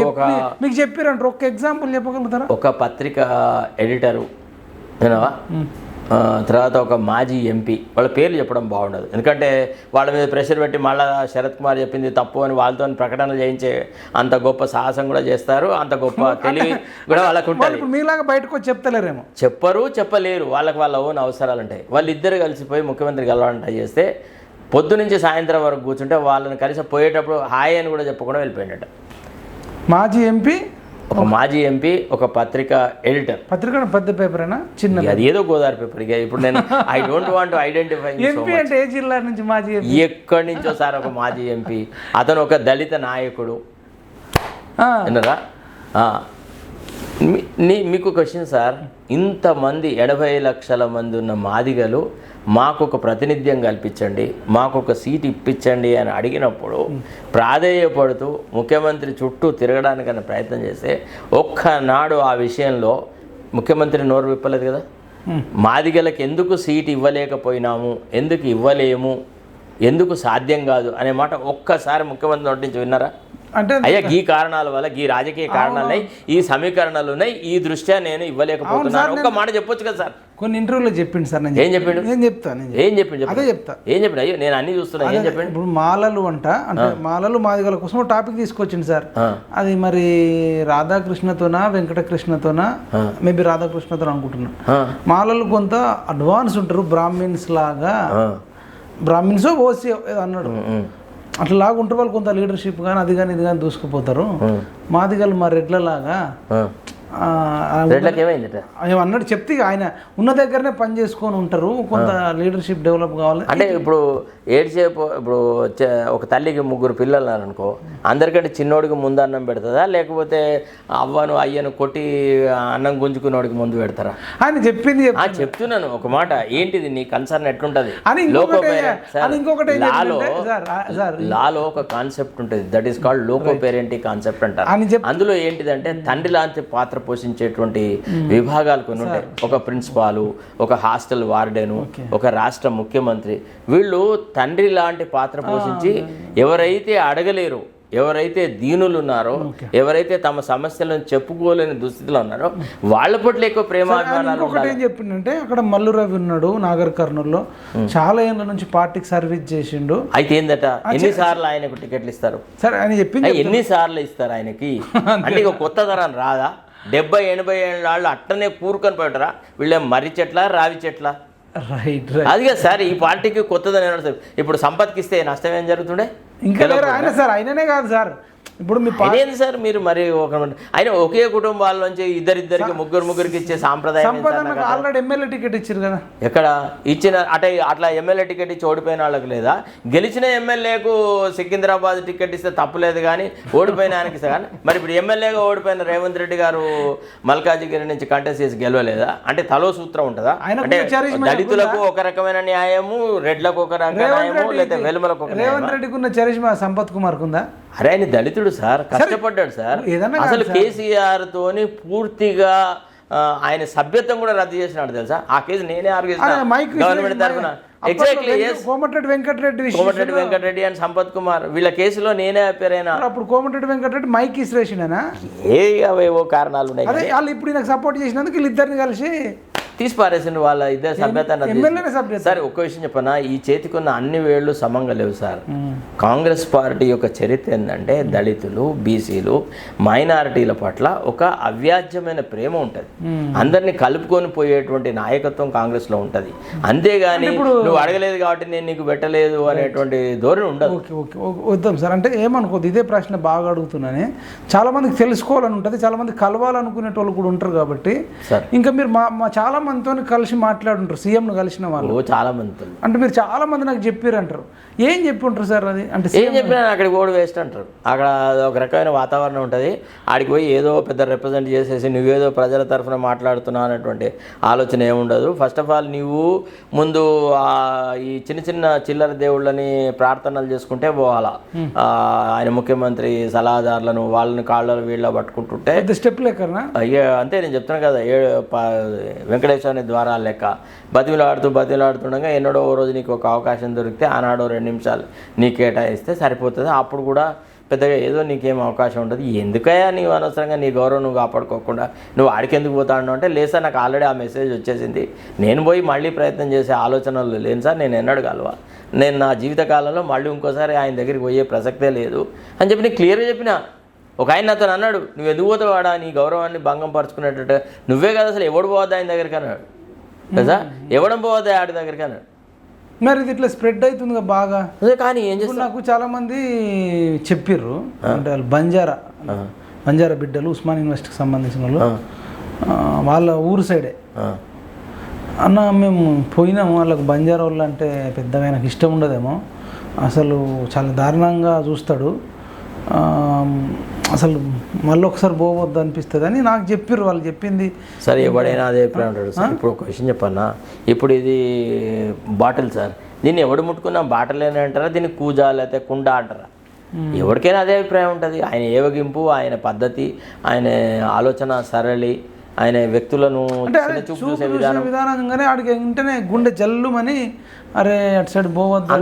చెప్పారంటారు. ఒక ఎగ్జాంపుల్ చెప్పగలుగుతారా? ఒక పత్రిక ఎడిటరు వినవా, తర్వాత ఒక మాజీ ఎంపీ, వాళ్ళ పేర్లు చెప్పడం బాగుండదు, ఎందుకంటే వాళ్ళ మీద ప్రెషర్ పెట్టి మళ్ళీ శరత్ కుమార్ చెప్పింది తప్పు అని వాళ్ళతో ప్రకటనలు చేయించే అంత గొప్ప సాహసం కూడా చేస్తారు, అంత గొప్ప తెలివి కూడా వాళ్ళకు ఉంటుంది. మీలాగా బయటకు వచ్చి చెప్తలేరేమో, చెప్పరు, చెప్పలేరు, వాళ్ళకి వాళ్ళ ఓన్ అవసరాలు ఉంటాయి. వాళ్ళిద్దరు కలిసిపోయి ముఖ్యమంత్రి కలవాలని ట్రై చేస్తే పొద్దు నుంచి సాయంత్రం వరకు కూర్చుంటే వాళ్ళని కలిసి పోయేటప్పుడు హాయ్ అని కూడా చెప్పకుండా వెళ్ళిపోయినట్ట. మాజీ ఎంపీ, ఒక మాజీ ఎంపీ, ఒక పత్రిక ఎడిటర్. పత్రిక పెద్ద పేపర్ అయినా చిన్న, అది ఏదో గోదావరి పేపర్. ఇక ఇప్పుడు నేను I don't want to identify. MP అంటే ఏ జిల్లా నుంచి మాజీ ఎంపీ? ఎక్కడి నుంచో సార్ ఒక మాజీ ఎంపీ, అతను ఒక దళిత నాయకుడు. విన్నారా? మీకు క్వశ్చన్ సార్, ఇంతమంది 80 లక్షల మంది ఉన్న మాదిగలు మాకు ఒక ప్రాతినిధ్యం కల్పించండి, మాకు ఒక సీట్ ఇప్పించండి అని అడిగినప్పుడు ప్రాధేయపడుతూ ముఖ్యమంత్రి చుట్టూ తిరగడానికన్నా ప్రయత్నం చేస్తే ఒక్కనాడు ఆ విషయంలో ముఖ్యమంత్రి నోరు విప్పలేదు కదా. మాదిగలకు ఎందుకు సీట్ ఇవ్వలేకపోయినాము, ఎందుకు ఇవ్వలేము, ఎందుకు సాధ్యం కాదు అనే మాట ఒక్కసారి ముఖ్యమంత్రి నోటి నుంచి విన్నారా? అంటే అయ్యా ఈ కారణాల వల్ల, ఈ రాజకీయ కారణాలున్నాయి, ఈ సమీకరణలు ఉన్నాయి, ఈ దృష్ట్యా నేను ఇవ్వలేకపోతున్నాను, ఒక్క మాట చెప్పొచ్చు కదా సార్. కొన్ని ఇంటర్వ్యూలో చెప్పిండు సార్. ఏం చెప్పిండు? నేను చెప్తాను. ఏం చెప్పిండు? అదే చెప్తా. ఏం చెప్పిండు? అయ్యో నేను అన్ని చూస్తున్నా. ఏం చెప్పిండు? ఇప్పుడు మాలలు అంటే మాలలు మాదిగల కోసం టాపిక్ తీసుకొచ్చింది సార్. అది మరి రాధాకృష్ణతోనా వెంకటకృష్ణతోనా, మేబీ రాధాకృష్ణతో అనుకుంటున్నా. మాలలు కొంత అడ్వాన్స్ ఉంటారు, బ్రాహ్మిన్స్ లాగా, బ్రాహ్మిన్స్ ఓసీ అన్నాడు. అట్లా లాగా ఉంటారు వాళ్ళు, కొంత లీడర్షిప్ కానీ అది కానీ ఇది కానీ దూసుకుపోతారు. మాదిగలు మా రెడ్లలాగా ఏమన్నాడు చెప్తే ఆయన ఉన్న దగ్గరనే పని చేసుకొని ఉంటారు, కొంత లీడర్షిప్ డెవలప్ కావాలి అంటే ఇప్పుడు ఏడ్చేపు ఇప్పుడు ఒక తల్లికి 3 పిల్లలు అనుకో, అందరికంటే చిన్నోడికి ముందు అన్నం పెడుతుందా, లేకపోతే అవ్వను అయ్యను కొట్టి అన్నం గుంజుకున్నోడికి ముందు పెడతారా? ఆయన చెప్పింది చెప్తున్నాను ఒక మాట, ఏంటిది నీ కన్సర్న్ ఎట్లుంటది? లాలో ఒక కాన్సెప్ట్ ఉంటుంది, that is called loco parenting concept అంటారు. అందులో ఏంటిదంటే తండ్రి లాంటి పాత్ర పోషించేటువంటి విభాగాలు కొన్ని ఉంటాయి. ఒక ప్రిన్సిపాలు, ఒక హాస్టల్ వార్డెను, ఒక రాష్ట్ర ముఖ్యమంత్రి, వీళ్ళు తండ్రి లాంటి పాత్ర పోషించి ఎవరైతే అడగలేరు, ఎవరైతే దీనులు ఉన్నారో, ఎవరైతే తమ సమస్యలను చెప్పుకోలేని దుస్థితిలో ఉన్నారో వాళ్ళ పట్ల ఎక్కువ ప్రేమాభిమానాలు. ఒకటి ఏం చెప్పిండంటే, అక్కడ మల్లు రవి ఉన్నాడు నాగర్ కర్నూల్లో, చాలా ఏళ్ళ నుంచి పార్టీకి సర్వీస్ చేసిండు. అయితే ఏందట, ఎన్నిసార్లు ఆయనకు టికెట్లు ఇస్తారు? సరే ఆయన చెప్పింది ఎన్నిసార్లు ఇస్తారు ఆయనకి? అంటే ఇక కొత్త తరం రాదా? 70-80 ఏళ్ళ వాళ్ళు అట్టనే కూరుకొని పోయారా? వీళ్ళే మర్రి చెట్ల రావి చెట్ల? రైట్ అదిగా సార్, ఈ పార్టీకి కొత్తదని నడుస్తుంది. ఇప్పుడు సంపత్కి ఇస్తే నష్టం ఏం జరుగుతుండే? ఇంకా ఆయన సార్ ఆయననే కాదు సార్, ఇప్పుడు మీ ఏంది సార్ మీరు మరి ఒక ఆయన ఒకే కుటుంబాల నుంచి ఇద్దరికి ముగ్గురికి ఇచ్చే సాంప్రదాయం. ఆల్రెడీ ఎమ్మెల్యే టికెట్ ఇచ్చారు కదా, ఎక్కడ ఇచ్చిన అట్లా ఎమ్మెల్యే టికెట్ ఇచ్చి ఓడిపోయిన వాళ్ళకి లేదా? గెలిచిన ఎమ్మెల్యేకు సికింద్రాబాద్ టికెట్ ఇస్తే తప్పులేదు కానీ ఓడిపోయిన ఆయనకి ఇస్తే కానీ. మరి ఇప్పుడు ఎమ్మెల్యేగా ఓడిపోయిన రేవంత్ రెడ్డి గారు మల్కాజిగిరి నుంచి కంటెస్ట్ చేసి గెలవలేదా? అంటే తలో సూత్రం ఉంటుందా? అంటే దళితులకు ఒక రకమైన న్యాయము, రెడ్లకు ఒక రకమైన న్యాయము, లేదా వెలుమలకు ఒక. రేవంత్ రెడ్డికి ఉన్న చరిష్మా సంపత్ కుమార్ కుందా? అరే ఆయన దళితుడు సార్, కష్టపడ్డాడు సార్. అసలు కేసీఆర్ తోని పూర్తిగా ఆయన సభ్యత్వం కూడా రద్దు చేసినాడు తెలుసా? ఆ కేసు నేనే ఆర్గ్యూ చేసిన గవర్నమెంట్ తరఫున. ఎగ్జాక్ట్లీ కోమటిరెడ్డి వెంకటరెడ్డి అండ్ సంపత్ కుమార్ వీళ్ళ కేసులో నేనే అపేర్ అయినా. అప్పుడు కోమటిరెడ్డి వెంకటరెడ్డి మైక్ ఇసిరేసినా ఏవో కారణాలు ఉన్నాయి. వాళ్ళు ఇప్పుడు నాకు సపోర్ట్ చేసినందుకు వీళ్ళిద్దరిని కలిసి తీసి పారేసిండు వాళ్ళ ఇద్దరు సభ్యత. సరే ఒక్క విషయం చెప్పనా, ఈ చేతికున్న అన్ని వేళ్ళు సమంగా లేవు సార్. కాంగ్రెస్ పార్టీ యొక్క చరిత్ర ఏంటంటే దళితులు, బీసీలు, మైనారిటీల పట్ల ఒక అవ్యాజ్యమైన ప్రేమ ఉంటుంది. అందరినీ కలుపుకొని పోయేటువంటి నాయకత్వం కాంగ్రెస్ లో ఉంటుంది. అంతేగాని నువ్వు అడగలేదు కాబట్టి నేను నీకు పెట్టలేదు అనేటువంటి ధోరణి ఉండదు. వద్దాం సార్, అంటే ఏమనుకోద్దు, ఇదే ప్రశ్న బాగా అడుగుతున్నానే. చాలా మందికి తెలుసుకోవాలని ఉంటుంది, చాలా మంది కలవాలనుకునే వాళ్ళు కూడా ఉంటారు. కాబట్టి ఇంకా మీరు మా చాలా మందితో కలిసి మాట్లాడుంటారు, సీఎంను కలిసిన వాళ్ళు చాలా మంది. అంటే మీరు చాలా మంది నాకు చెప్పారు అంటారు, ఏం చెప్పి ఉంటారు సార్? అది అంటే ఏం చెప్పినా అక్కడికి ఓడి వేస్ట్ అంటారు. అక్కడ ఒక రకమైన వాతావరణం ఉంటుంది. ఆడికి పోయి ఏదో పెద్ద రిప్రజెంట్ చేసేసి నువ్వేదో ప్రజల తరఫున మాట్లాడుతున్నావు అనేటువంటి ఆలోచన ఏముండదు. ఫస్ట్ ఆఫ్ ఆల్ నువ్వు ముందు ఈ చిన్న చిల్లర దేవుళ్ళని ప్రార్థనలు చేసుకుంటే పోవాలా. ఆయన ముఖ్యమంత్రి సలహాదారులను వాళ్ళని కాళ్ళ వీళ్ళ పట్టుకుంటుంటే స్టెప్ లెక్కనా? అయ్యే అంతే, నేను చెప్తాను కదా, వెంకటేశ్వరుని ద్వారా లెక్క బతిలాడుతుండగా ఎన్నడో ఓ రోజు నీకు ఒక అవకాశం దొరికితే ఆనాడో 2 నిమిషాలు నీ కేటాయిస్తే సరిపోతుంది. అప్పుడు కూడా పెద్దగా ఏదో నీకేం అవకాశం ఉంటుంది. ఎందుకయ్యా నీవు అనవసరంగా నీ గౌరవం నువ్వు కాపాడుకోకుండా నువ్వు ఆడికెందుకు పోతాడు అంటే, లేదు సార్ నాకు ఆల్రెడీ ఆ మెసేజ్ వచ్చేసింది, నేను పోయి మళ్ళీ ప్రయత్నం చేసే ఆలోచనలు లేను సార్, నేను ఎన్నడు కలవా, నేను నా జీవితకాలంలో మళ్ళీ ఇంకోసారి ఆయన దగ్గరికి పోయే ప్రసక్తే లేదు అని చెప్పి నేను క్లియర్గా చెప్పిన. ఒక ఆయన నాతో అన్నాడు, నువ్వు ఎందుకు పోతావాడా, నీ గౌరవాన్ని భంగం పరుచుకునేటట్టు నువ్వే కదా, అసలు ఎవడు పోవద్దు ఆయన దగ్గరికి అన్నాడు కదా, ఎవడం పోవద్దు ఆడి దగ్గరికి అన్నాడు. మరి ఇది ఇట్లా స్ప్రెడ్ అవుతుంది బాగా. కానీ ఏం చేస్తారు, నాకు చాలా మంది చెప్పిర్రు, అంటే వాళ్ళు బంజారా బిడ్డలు, ఉస్మాన్ యూనివర్సిటీకి సంబంధించిన వాళ్ళు, వాళ్ళ ఊరు సైడే అన్న మేము పోయినాము, వాళ్ళకి బంజారా వాళ్ళు అంటే పెద్దగా నాకు ఇష్టం ఉండదేమో, అసలు చాలా దారుణంగా చూస్తాడు, అసలు మళ్ళీ ఒకసారి పోవద్దు అనిపిస్తుంది అని నాకు చెప్పారు. వాళ్ళు చెప్పింది సరే, ఎవడైనా అదే అభిప్రాయం ఉంటాడు సార్. ఇప్పుడు ఒక విషయం చెప్పన్నా, ఇప్పుడు ఇది బాటిల్ సార్, దీన్ని ఎవడు ముట్టుకున్నా బాటిల్ అని అంటారా, దీన్ని కూజా లేకపోతే కుండ అంటారా? ఎవరికైనా అదే అభిప్రాయం ఉంటుంది. ఆయన ఏవగింపు, ఆయన పద్ధతి, ఆయన ఆలోచన సరళి, ఆయన వ్యక్తులను చూసే విధానంగానే ఆడికి వెంటనే గుండె జల్లుమని అరే అటు సైడ్ పోవద్దు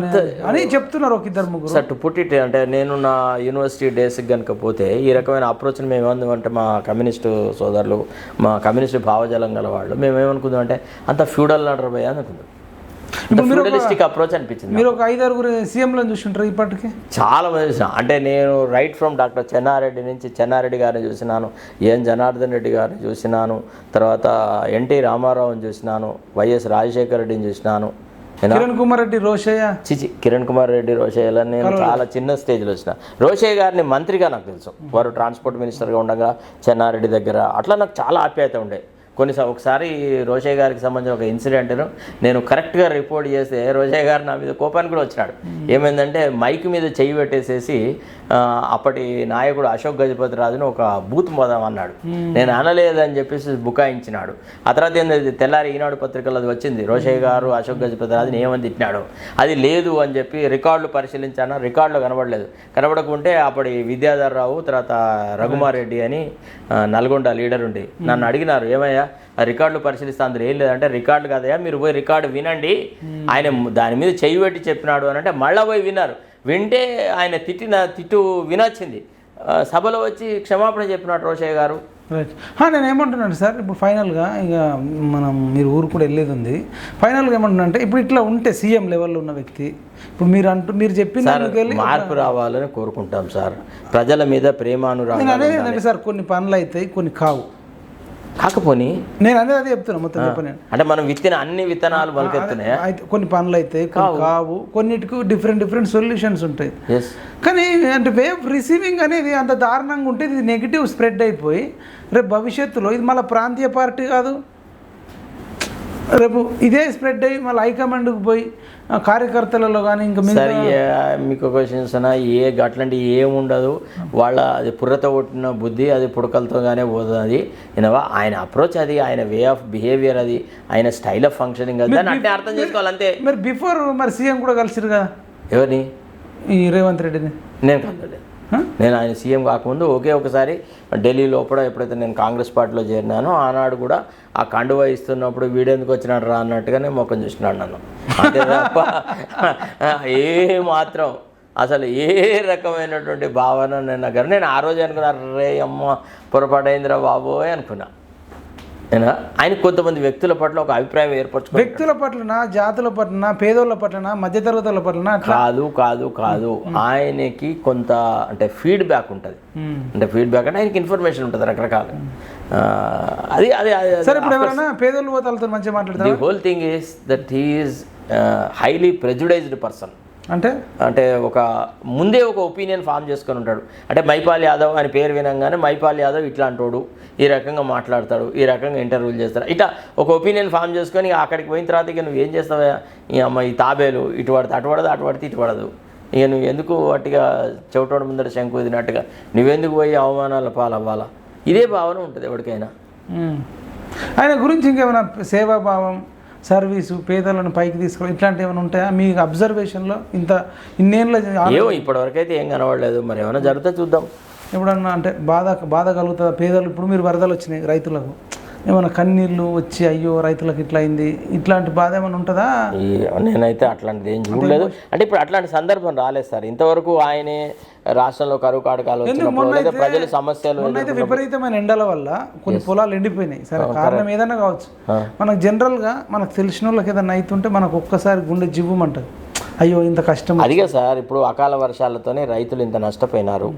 అని చెప్తున్నారు ఒక 2-3 సార్. టు పుట్ ఇట్, అంటే నేను నా యూనివర్సిటీ డేస్కి కనుక పోతే ఈ రకమైన అప్రోచ్ని మేము ఏమందామంటే, మా కమ్యూనిస్టు సోదరులు, మా కమ్యూనిస్టు భావజాలం గల వాళ్ళు మేము ఏమనుకుందాం అంటే, అంత ఫ్యూడల్ ఆర్డర్ పోయా అనుకుందాం. అప్రోచ్ అనిపించింది. మీరు ఒక 5-6 సీఎంలను చూసింటారు ఇప్పటికి? చాలా మంది చూసిన. అంటే నేను రైట్ ఫ్రమ్ డాక్టర్ చెన్నారెడ్డి నుంచి చెన్నారెడ్డి గారిని చూసినాను, జనార్దన్ రెడ్డి గారిని చూసినాను, తర్వాత ఎన్టీ రామారావుని చూసినాను, వైఎస్ రాజశేఖర రెడ్డిని చూసినాను, కిరణ్ కుమార్ రెడ్డి రోషయ్య కిరణ్ కుమార్ రెడ్డి రోషయ్యలో నేను చాలా చిన్న స్టేజ్లో వచ్చిన. రోషయ్య గారిని మంత్రిగా నాకు తెలుసు, వారు ట్రాన్స్పోర్ట్ మినిస్టర్గా ఉండగా చెన్నారెడ్డి దగ్గర అట్లా నాకు చాలా ఆప్యాయత ఉండే. ఒకసారి రోషయ్య గారికి సంబంధించిన ఒక ఇన్సిడెంట్ను నేను కరెక్ట్గా రిపోర్ట్ చేస్తే రోషయ్య గారు నా మీద కోపానికి కూడా వచ్చినాడు. ఏమైందంటే మైక్ మీద చెయ్యి పెట్టేసేసి అప్పటి నాయకుడు అశోక్ గజపతి రాజును ఒక బూత్ మొదం అన్నాడు. నేను అనలేదని చెప్పేసి బుకాయించినాడు. ఆ తర్వాత ఏంటంటే తెల్లారి ఈనాడు పత్రికలో అది వచ్చింది, రోషయ్య గారు అశోక్ గజపతి రాజుని ఏమని తిట్టినాడు. అది లేదు అని చెప్పి రికార్డులు పరిశీలించాను, రికార్డులో కనబడలేదు. కనబడకుంటే అప్పటి విద్యాధర్ రావు తర్వాత రఘుమార్ రెడ్డి అని నల్గొండ లీడర్ ఉండి నన్ను అడిగినారు, ఏమయ్యా ఆ రికార్డులు పరిశీలిస్తే అందులో ఏం లేదంటే, రికార్డు కాదయా మీరు పోయి రికార్డు వినండి, ఆయన దాని మీద చెయ్యి పెట్టి చెప్పినాడు అని అంటే మళ్ళీ పోయి విన్నారు. వింటే ఆయన తిట్టు వినొచ్చింది. సభలో వచ్చి క్షమాపణ చెప్పినాడు రోషయ్య గారు. రైట్. నేను ఏమంటున్నాను సార్, ఇప్పుడు ఫైనల్గా ఇక మీరు ఊరు కూడా వెళ్ళేది ఉంది. ఫైనల్గా ఏమంటున్నా అంటే, ఇప్పుడు ఇట్లా ఉంటే సీఎం లెవెల్లో ఉన్న వ్యక్తి ఇప్పుడు మీరు చెప్పిన మార్పు రావాలని కోరుకుంటాం సార్. ప్రజల మీద ప్రేమానురాగం అనేది సార్, కొన్ని పనులు అవుతాయి కొన్ని కావు. కాకపోని నేను అదే చెప్తున్నా మొత్తం చెప్పని అంటే మనం అన్ని విత్తనాలు మొలకెత్తున్నాయి, కొన్ని పనులు అయితే కావు, కొన్నిటికి డిఫరెంట్ సొల్యూషన్స్ ఉంటాయి. కానీ అంటే వేవ్ రిసీవింగ్ అనేది అంత దారుణంగా ఉంటే ఇది నెగిటివ్ స్ప్రెడ్ అయిపోయి రేపు భవిష్యత్తులో ఇది మళ్ళీ ప్రాంతీయ పార్టీ కాదు, రేపు ఇదే స్ప్రెడ్ అయ్యి మళ్ళీ హైకమాండ్కి పోయి కార్యకర్తలలో కానీ ఇంకా సరే మీకు క్వశ్చన్స్ అట్లాంటి ఏముండదు. వాళ్ళ అది పుర్రతో కొట్టిన బుద్ధి అది పుడకలతోగానే పోతుంది. ఏనవా ఆయన అప్రోచ్ అది, ఆయన వే ఆఫ్ బిహేవియర్ అది, ఆయన స్టైల్ ఆఫ్ ఫంక్షనింగ్ అది, దాన్ని అంటే అర్థం చేసుకోవాలి అంతే. మరి బిఫోర్ సీఎం కూడా కలిసిరు కదా, ఎవరిని? ఈ రేవంత్ రెడ్డిని. నేను కలవలేదు. నేను ఆయన సీఎం కాకముందు ఒకసారి ఢిల్లీ లోపల ఎప్పుడైతే నేను కాంగ్రెస్ పార్టీలో చేరినానో ఆనాడు కూడా ఆ కండువా ఇస్తున్నప్పుడు వీడెందుకు వచ్చినాడు రా అన్నట్టుగానే మొక్కం చూసినాడు నన్ను. అంతే తప్ప ఏ మాత్రం అసలు ఏ రకమైనటువంటి భావన నేను ఆ రోజు అనుకున్నాను, రే అమ్మ పొరపాటైందిరా బాబోయ్ అనుకున్నా. ఆయన కొంతమంది వ్యక్తుల పట్ల ఒక అభిప్రాయం ఏర్పరచుకో, వ్యక్తుల పట్లనా, జాతుల పట్లనా, పేదోళ్ళ పట్లనా, మధ్యతరగతుల పట్లనా? కాదు ఆయనకి కొంత అంటే ఫీడ్బ్యాక్ ఉంటుంది. అంటే ఫీడ్బ్యాక్ అంటే ఆయనకి ఇన్ఫర్మేషన్ ఉంటుంది రకరకాల. అది అది సరే, ఇప్పుడు ఎవరైనా పేదోళ్ళు పోతాలతో మంచిగా మాట్లాడతారు. The whole thing is that he is highly prejudiced person. అంటే ఒక ముందే ఒక ఒపీనియన్ ఫామ్ చేసుకొని ఉంటాడు. అంటే మైపాల్ యాదవ్ అని పేరు వినంగానే మైపాల్ యాదవ్ ఇట్లాంటోడు, ఈ రకంగా మాట్లాడతాడు, ఈ రకంగా ఇంటర్వ్యూలు చేస్తాడు, ఇట్లా ఒక ఒపీనియన్ ఫామ్ చేసుకొని అక్కడికి పోయిన తర్వాత ఇక నువ్వు ఏం చేస్తావా, ఈ అమ్మ ఈ తాబేలు ఇటు పడితే అటు పడదు, అటు పడితే ఇటు పడదు, ఇక నువ్వు ఎందుకు అట్టిగా చెవిటోడు ముందర శంకు వదినట్టుగా నువ్వెందుకు పోయి అవమానాల పాలవ్వాలా, ఇదే భావన ఉంటుంది ఎవరికైనా. ఆయన గురించి ఇంకేమైనా సేవాభావం, సర్వీసు, పేదలను పైకి తీసుకోవడం ఇట్లాంటివి ఏమైనా ఉంటాయా మీ అబ్జర్వేషన్లో? ఇన్నేళ్ళ ఏమో ఇప్పటివరకు అయితే ఏం కనబడలేదు. మరి ఏమైనా జరిగితే చూద్దాం. ఎప్పుడన్నా అంటే బాధ కలుగుతుందా పేదలు? ఇప్పుడు మీరు వరదలు వచ్చినాయి, రైతులకు ఏమైనా కన్నీళ్ళు వచ్చి అయ్యో రైతులకు ఇట్లా అయింది, ఇట్లాంటి బాధ ఏమైనా ఉంటుందా? నేనైతే అట్లాంటిది ఏం చూడలేదు. అంటే ఇప్పుడు అట్లాంటి సందర్భం రాలేదు సార్ ఇంతవరకు. ఆయనే రాష్ట్రంలో కరువు కాటకాలు వచ్చినప్పుడు ప్రజల సమస్యలు, విపరీతమైన ఎండల వల్ల కొన్ని పొలాలు ఎండిపోయినాయి. సరే, కారణం ఏదైనా కావచ్చు. మనకు జనరల్గా మనకు తెలిసిన వాళ్ళకి ఏదైనా అవుతుంటే మనకు ఒక్కసారి గుండె జివ్వమంటది, అయ్యో ఇంత కష్టం. అదిగా సార్, ఇప్పుడు అకాల వర్షాలతోనే రైతులు ఇంత నష్టపోయినారు,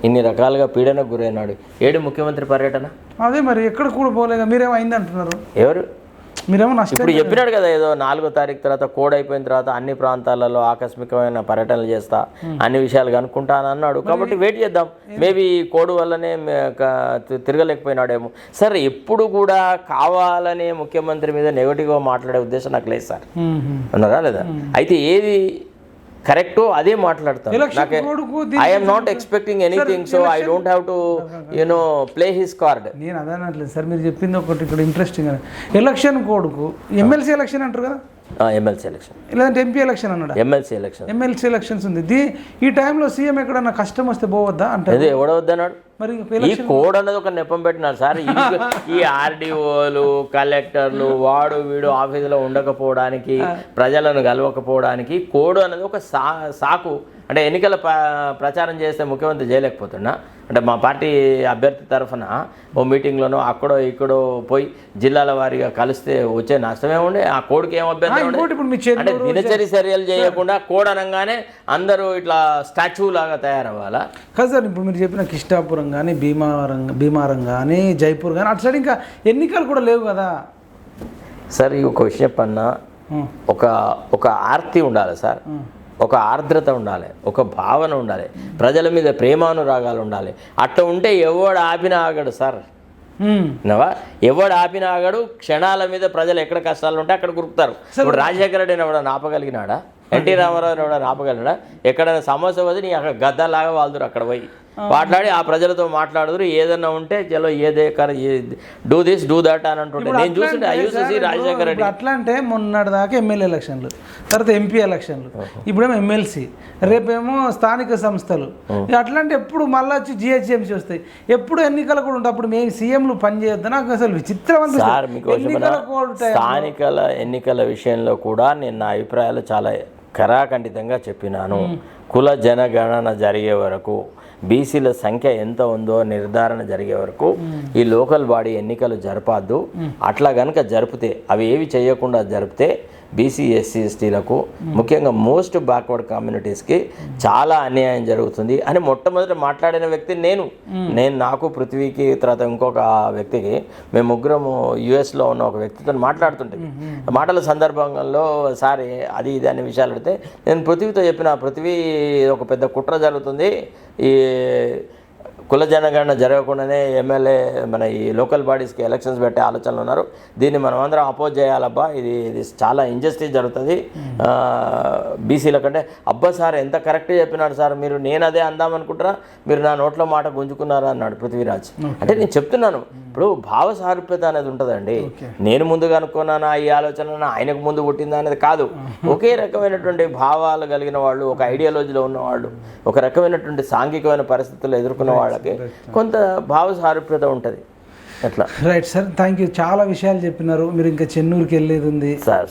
ఇన్ని రకాలుగా పీడనకు గురైనాడు. ఏడు ముఖ్యమంత్రి పర్యటన అదే మరి ఎక్కడ కూడా పోలేగా, మీరేమో అయింది అంటున్నారు. ఎవరు మీరేమో నష్టం ఇప్పుడు చెప్పినాడు కదా, ఏదో 4వ తారీఖు తర్వాత కోడ్ అయిపోయిన తర్వాత అన్ని ప్రాంతాలలో ఆకస్మికమైన పర్యటనలు చేస్తా, అన్ని విషయాలు కనుక్కుంటా అని అన్నాడు. కాబట్టి వెయిట్ చేద్దాం. మేబీ కోడ్ వల్లనే తిరగలేకపోయినాడేమో. సార్ ఎప్పుడు కూడా కావాలనే ముఖ్యమంత్రి మీద నెగటివ్గా మాట్లాడే ఉద్దేశం నాకు లేదు సార్, అన్నారా లేదా? అయితే ఏది కరెక్టో అదే మాట్లాడతాను. I'm not expecting anything, so I don't have to play his card. నేను అదే అనట్లేదు సార్, మీరు చెప్పింది ఒకటి ఇక్కడ ఇంట్రెస్టింగ్. ఎలక్షన్ కోడ్కు ఎమ్మెల్సీ ఎలక్షన్ అంటారు కదా, ఎమ్మెల్సీ ఎలక్షన్ లేదంటే ఎంపీ ఎలక్షన్ అన్నాడు. ఎమ్మెల్సీ ఎలక్షన్స్ ఉంది. ఈ టైంలో సీఎం ఎక్కడన్నా కష్టం వస్తే పోవద్దా అంటే ఎవడవద్దన్నాడు? మరి ఈ కోడ్ అన్నది ఒక నెపం పెట్టినారు సార్. ఈ ఆర్డీఓలు, కలెక్టర్లు, వాడు వీడు ఆఫీసులో ఉండకపోవడానికి, ప్రజలను కలవకపోవడానికి కోడ్ అన్నది ఒక సాకు. అంటే ఎన్నికల ప్రచారం చేస్తే ముఖ్యమంత్రి చేయలేకపోతున్నా అంటే మా పార్టీ అభ్యర్థి తరఫున ఓ మీటింగ్లోనో అక్కడో ఇక్కడో పోయి జిల్లాల వారీగా కలిస్తే వచ్చే నష్టమే ఉండే, ఆ కోడ్కి ఏం అభ్యర్థం ఉండే? అంటే దినచరి చర్యలు చేయకుండా కోడ్ అనగానే అందరూ ఇట్లా స్టాచ్యూ లాగా తయారవ్వాలా? కాదు సార్, ఇప్పుడు మీరు చెప్పిన కిష్టాపురం కానీ, భీమారం కానీ, జైపూర్ కానీ అటు సైడ్ ఇంకా ఎన్నికలు కూడా లేవు కదా సార్. ఈ ఒక విషయం చెప్పన్నా, ఒక ఒక ఆర్తి ఉండాలి సార్, ఒక ఆర్ద్రత ఉండాలి, ఒక భావన ఉండాలి, ప్రజల మీద ప్రేమానురాగాలు ఉండాలి. అట్లా ఉంటే ఎవడు ఆపినా ఆగడు సార్. ఎవడు ఆపినా ఆగడు. క్షణాల మీద ప్రజలు ఎక్కడ కష్టాలు ఉంటే అక్కడ గురుకుతారు. ఇప్పుడు రాజశేఖర రెడ్డిని ఎవడన్నా ఆపగలిగినాడా? ఎన్టీ రామారావుని ఎవడన్నా ఆపగలిగినాడా? ఎక్కడైనా సమస్య వద్దు నీ అక్కడ గద్దలాగా వాళ్దురు, అక్కడ పోయి మాట్లాడి ఆ ప్రజలతో మాట్లాడుదురు. ఏదన్నా ఉంటే చలో ఏదే డూ దిస్ డూ దట్ అని అంటుంటే నేను చూస్తుంటే ఐయూసీ రాజశేఖర రెడ్డి. అట్లా అంటే మొన్నటి దాకా ఎమ్మెల్యే ఎలక్షన్లు, తర్వాత ఎంపీ ఎలక్షన్లు, ఇప్పుడేమో ఎమ్మెల్సీ, రేపేమో స్థానిక సంస్థలు. అట్లాంటి ఎప్పుడు మళ్ళీ వచ్చి జిహెచ్ఎంసీ వస్తాయి. ఎప్పుడు ఎన్నికలు కూడా ఉంటాయి. అప్పుడు మేము సీఎంలు పనిచేయొద్దు. నాకు అసలు విచిత్రమైన సార్ మీకోసం స్థానికల ఎన్నికల విషయంలో కూడా నేను నా అభిప్రాయాలు చాలా కరాఖండితంగా చెప్పినాను. కుల జనగణన జరిగే వరకు, బీసీల సంఖ్య ఎంత ఉందో నిర్ధారణ జరిగే వరకు ఈ లోకల్ బాడీ ఎన్నికలు జరపద్దు. అట్లా కనుక జరిపితే, అవి ఏవి చేయకుండా జరిపితే బీసీ ఎస్సీ ఎస్టీలకు, ముఖ్యంగా మోస్ట్ బ్యాక్వర్డ్ కమ్యూనిటీస్కి చాలా అన్యాయం జరుగుతుంది అని మొట్టమొదటి మాట్లాడిన వ్యక్తి నేను. నాకు పృథ్వీకి తర్వాత ఇంకొక వ్యక్తికి, మేము ముగ్గురము యుఎస్లో ఉన్న ఒక వ్యక్తితో మాట్లాడుతుంటే మాటల సందర్భంలో సార్ అది ఇది అనే విషయాలు అడిగితే నేను పృథ్వీతో చెప్పిన, పృథ్వీ ఒక పెద్ద కుట్ర జరుగుతుంది, ఈ కుల జనగణన జరగకుండానే ఎమ్మెల్యే మన ఈ లోకల్ బాడీస్కి ఎలక్షన్స్ పెట్టే ఆలోచనలు ఉన్నారు. దీన్ని మనం అందరం అపోజ్ చేయాలబ్బా, ఇది చాలా ఇంజస్టిస్ జరుగుతుంది బీసీల కంటే. అబ్బా సార్ ఎంత కరెక్ట్గా చెప్పినాడు సార్ మీరు, నేను అదే అందామనుకుంటారా, మీరు నా నోట్లో మాట గుంజుకున్నారా అన్నాడు పృథ్వీరాజ్. అంటే నేను చెప్తున్నాను, ఇప్పుడు భావ సారూప్యత అనేది ఉంటుందండి. నేను ముందుగా అనుకున్నానా ఈ ఆలోచన, ఆయనకు ముందు పుట్టిందా అనేది కాదు. ఒకే రకమైనటువంటి భావాలు కలిగిన వాళ్ళు, ఒక ఐడియాలజీలో ఉన్నవాళ్ళు, ఒక రకమైనటువంటి సాంఘికమైన పరిస్థితులు ఎదుర్కొన్న వాళ్ళకి కొంత భావ సారూప్యత ఉంటుంది. అట్లా రైట్ సార్, థ్యాంక్ యూ. చాలా విషయాలు చెప్పినారు. మీరు ఇంకా చెన్నూరుకి వెళ్ళేది ఉంది సార్.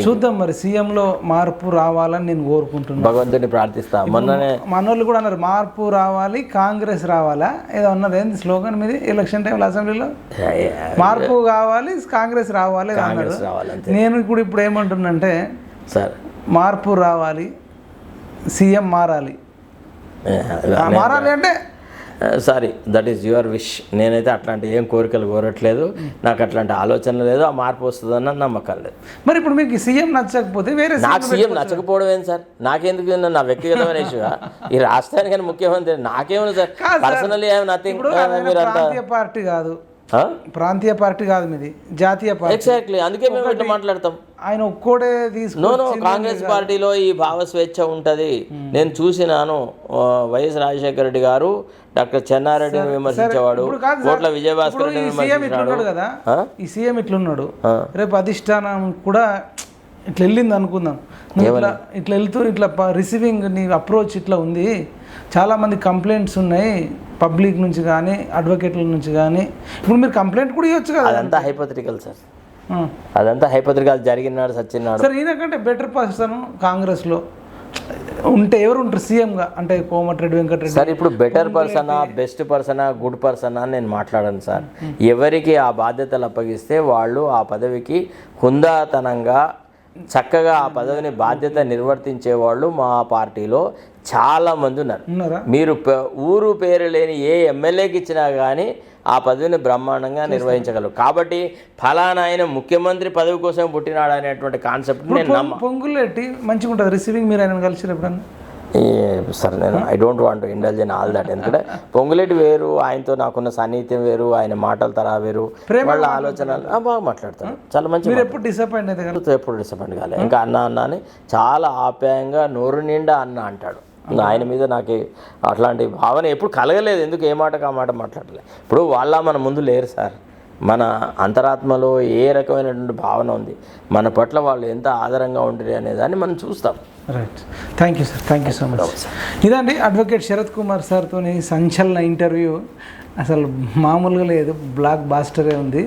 చూద్దాం మరి, సీఎంలో మార్పు రావాలని నేను కోరుకుంటున్నాను, భగవంతుని ప్రార్థిస్తా. మొన్ననే మనోళ్ళు కూడా అన్నారు మార్పు రావాలి, కాంగ్రెస్ రావాలా ఏదో అన్నారు. ఏంది స్లోగన్ మీది ఎలక్షన్ టైంలో అసెంబ్లీలో? మార్పు కావాలి, కాంగ్రెస్ రావాలి అన్నారు. నేను ఇప్పుడు ఏమంటున్నంటే సార్, మార్పు రావాలి, సీఎం మారాలి. మారాలి అంటే sorry, that is your wish. నేనైతే అట్లాంటి ఏం కోరికలు కోరట్లేదు, నాకు అట్లాంటి ఆలోచన లేదు. ఆ మార్పు వస్తుందన్న నమ్మకం లేదు. మరి ఇప్పుడు మీకు సీఎం నచ్చకపోతే వేరే, నాకు సీఎం నచ్చకపోవడం ఏంటి సార్? నాకెందుకు? నా వ్యక్తిగతమైన ఇష్యూ. ఈ రాష్ట్రానికి ముఖ్యమంత్రి నాకేమన్నా sir, personally I have nothing. మీరు ప్రాంతీయ పార్టీ కాదు, ప్రాంతీయ పార్టీ కాదు మీది, జాతీయ పార్టీ. ఎగ్జాక్ట్లీ, అందుకే మేము ఇట్లా మాట్లాడతాం. ఆయన ఒక్కోడే నో కాంగ్రెస్ పార్టీలో ఈ భావ స్వేచ్ఛ ఉంటుంది. నేను చూసినాను. వైఎస్ రాజశేఖర రెడ్డి గారు డాక్టర్ చెన్నారెడ్డిని విమర్శించేవాడు, కోట్ల విజయభాస్కర్ రెడ్డిని విమర్శించేవాడు కదా. ఈ సీఎం ఇట్లున్నాడు, రేపు అధిష్టానం కూడా ఇట్లా వెళ్ళింది అనుకుందాం, ఇట్లా వెళ్తూ ఇట్లా రిసీవింగ్ నీ అప్రోచ్ ఇట్లా ఉంది, చాలామంది కంప్లైంట్స్ ఉన్నాయి పబ్లిక్ నుంచి కానీ అడ్వకేట్ల నుంచి కానీ. ఇప్పుడు మీరు కంప్లైంట్ కూడా ఇవ్వచ్చు కదా. అదంతా హైపోథెటికల్ సార్, అదంతా హైపోథెటికల్. జరిగినాడు సచ్చినాడు సార్. ఈయనకంటే బెటర్ పర్సన్ కాంగ్రెస్లో ఉంటే ఎవరు ఉంటారు సీఎంగా? అంటే కోమటిరెడ్డి వెంకటరెడ్డి సార్. ఇప్పుడు బెటర్ పర్సనా, బెస్ట్ పర్సనా, గుడ్ పర్సనా అని నేను మాట్లాడాను సార్. ఎవరికి ఆ బాధ్యతలు అప్పగిస్తే వాళ్ళు ఆ పదవికి హుందాతనంగా చక్కగా ఆ పదవిని బాధ్యత నిర్వర్తించే వాళ్ళు మా పార్టీలో చాలా మంది ఉన్నారు. మీరు ఊరు పేరు లేని ఏ ఎమ్మెల్యేకి ఇచ్చినా కానీ ఆ పదవిని బ్రహ్మాండంగా నిర్వహించగలరు. కాబట్టి ఫలానా ఆయన ముఖ్యమంత్రి పదవి కోసం పుట్టినాడు అనేటువంటి కాన్సెప్ట్ నేను నమ్మను. పొంగులేటి మంచిగా ఉంటుంది రిసీవింగ్. మీరు ఆయన కలిసి ఎప్పుడన్నా? సార్ నేను I don't want to indulge in all that. ఎందుకంటే పొంగులేటి వేరు, ఆయనతో నాకున్న సాన్నిహిత్యం వేరు, ఆయన మాటల తరా వేరు, వాళ్ళ ఆలోచనలు బాగా మాట్లాడతాను. చాలా మంచి. ఎప్పుడు డిసప్పాయింట్ అయితే? ఎప్పుడు డిసప్పాయింట్ కాలేదు. ఇంకా అన్న అన్న అని చాలా ఆప్యాయంగా నోరు నిండా అన్న అంటాడు. ఆయన మీద నాకు అట్లాంటి భావన ఎప్పుడు కలగలేదు. ఎందుకు ఏ మాటకు ఆ మాట మాట్లాడలేదు. ఇప్పుడు వాళ్ళ మన ముందు లేరు సార్. మన అంతరాత్మలో ఏ రకమైనటువంటి భావన ఉంది, మన పట్ల వాళ్ళు ఎంత ఆధారంగా ఉండరు అనేదాన్ని మనం చూస్తాం. Right, thank you sir, thank you so much. ఇదండి అడ్వకేట్ శరత్ కుమార్ సార్తో సంచలన ఇంటర్వ్యూ. అసలు మామూలుగా లేదు, బ్లాక్ బాస్టరే ఉంది.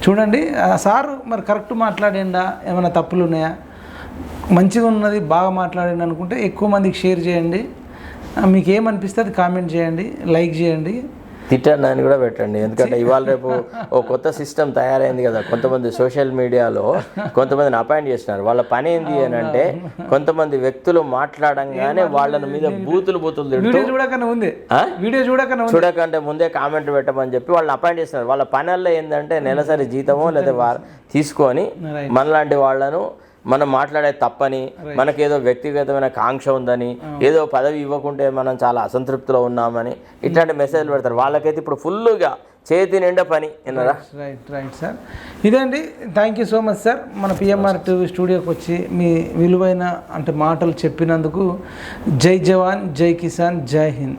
చూడండి సార్ మరి కరెక్ట్ మాట్లాడిండా, ఏమైనా తప్పులు ఉన్నాయా, మంచిగా ఉన్నది, బాగా మాట్లాడండి అనుకుంటే ఎక్కువ మందికి షేర్ చేయండి. మీకు ఏమనిపిస్తే అది కామెంట్ చేయండి, లైక్ చేయండి, తిట్టండి అని కూడా పెట్టండి. ఎందుకంటే ఇవాళ రేపు ఓ కొత్త సిస్టమ్ తయారైంది కదా. కొంతమంది సోషల్ మీడియాలో కొంతమందిని అపాయింట్ చేస్తున్నారు. వాళ్ళ పని ఏంది అని అంటే కొంతమంది వ్యక్తులు మాట్లాడంగానే వాళ్ళ మీద బూతులు తిడుతూ చూడకంటే ముందే కామెంట్ పెట్టమని చెప్పి వాళ్ళని అపాయింట్ చేస్తున్నారు. వాళ్ళ పనుల్లో ఏంటంటే నెలసరి జీతమో లేదా తీసుకొని మనలాంటి వాళ్ళను మనం మాట్లాడే తప్పని, మనకేదో వ్యక్తిగతమైన కాంక్ష ఉందని, ఏదో పదవి ఇవ్వకుంటే మనం చాలా అసంతృప్తిలో ఉన్నామని ఇట్లాంటి మెసేజ్లు పెడతారు. వాళ్ళకైతే ఇప్పుడు ఫుల్గా చేతి నిండా పని. Right sir. ఇదండి. Thank you so much sir. మన పిఎంఆర్ టీవీ స్టూడియోకి వచ్చి మీ విలువైన మాటలు చెప్పినందుకు. జై జవాన్, జై కిసాన్, జై హింద్.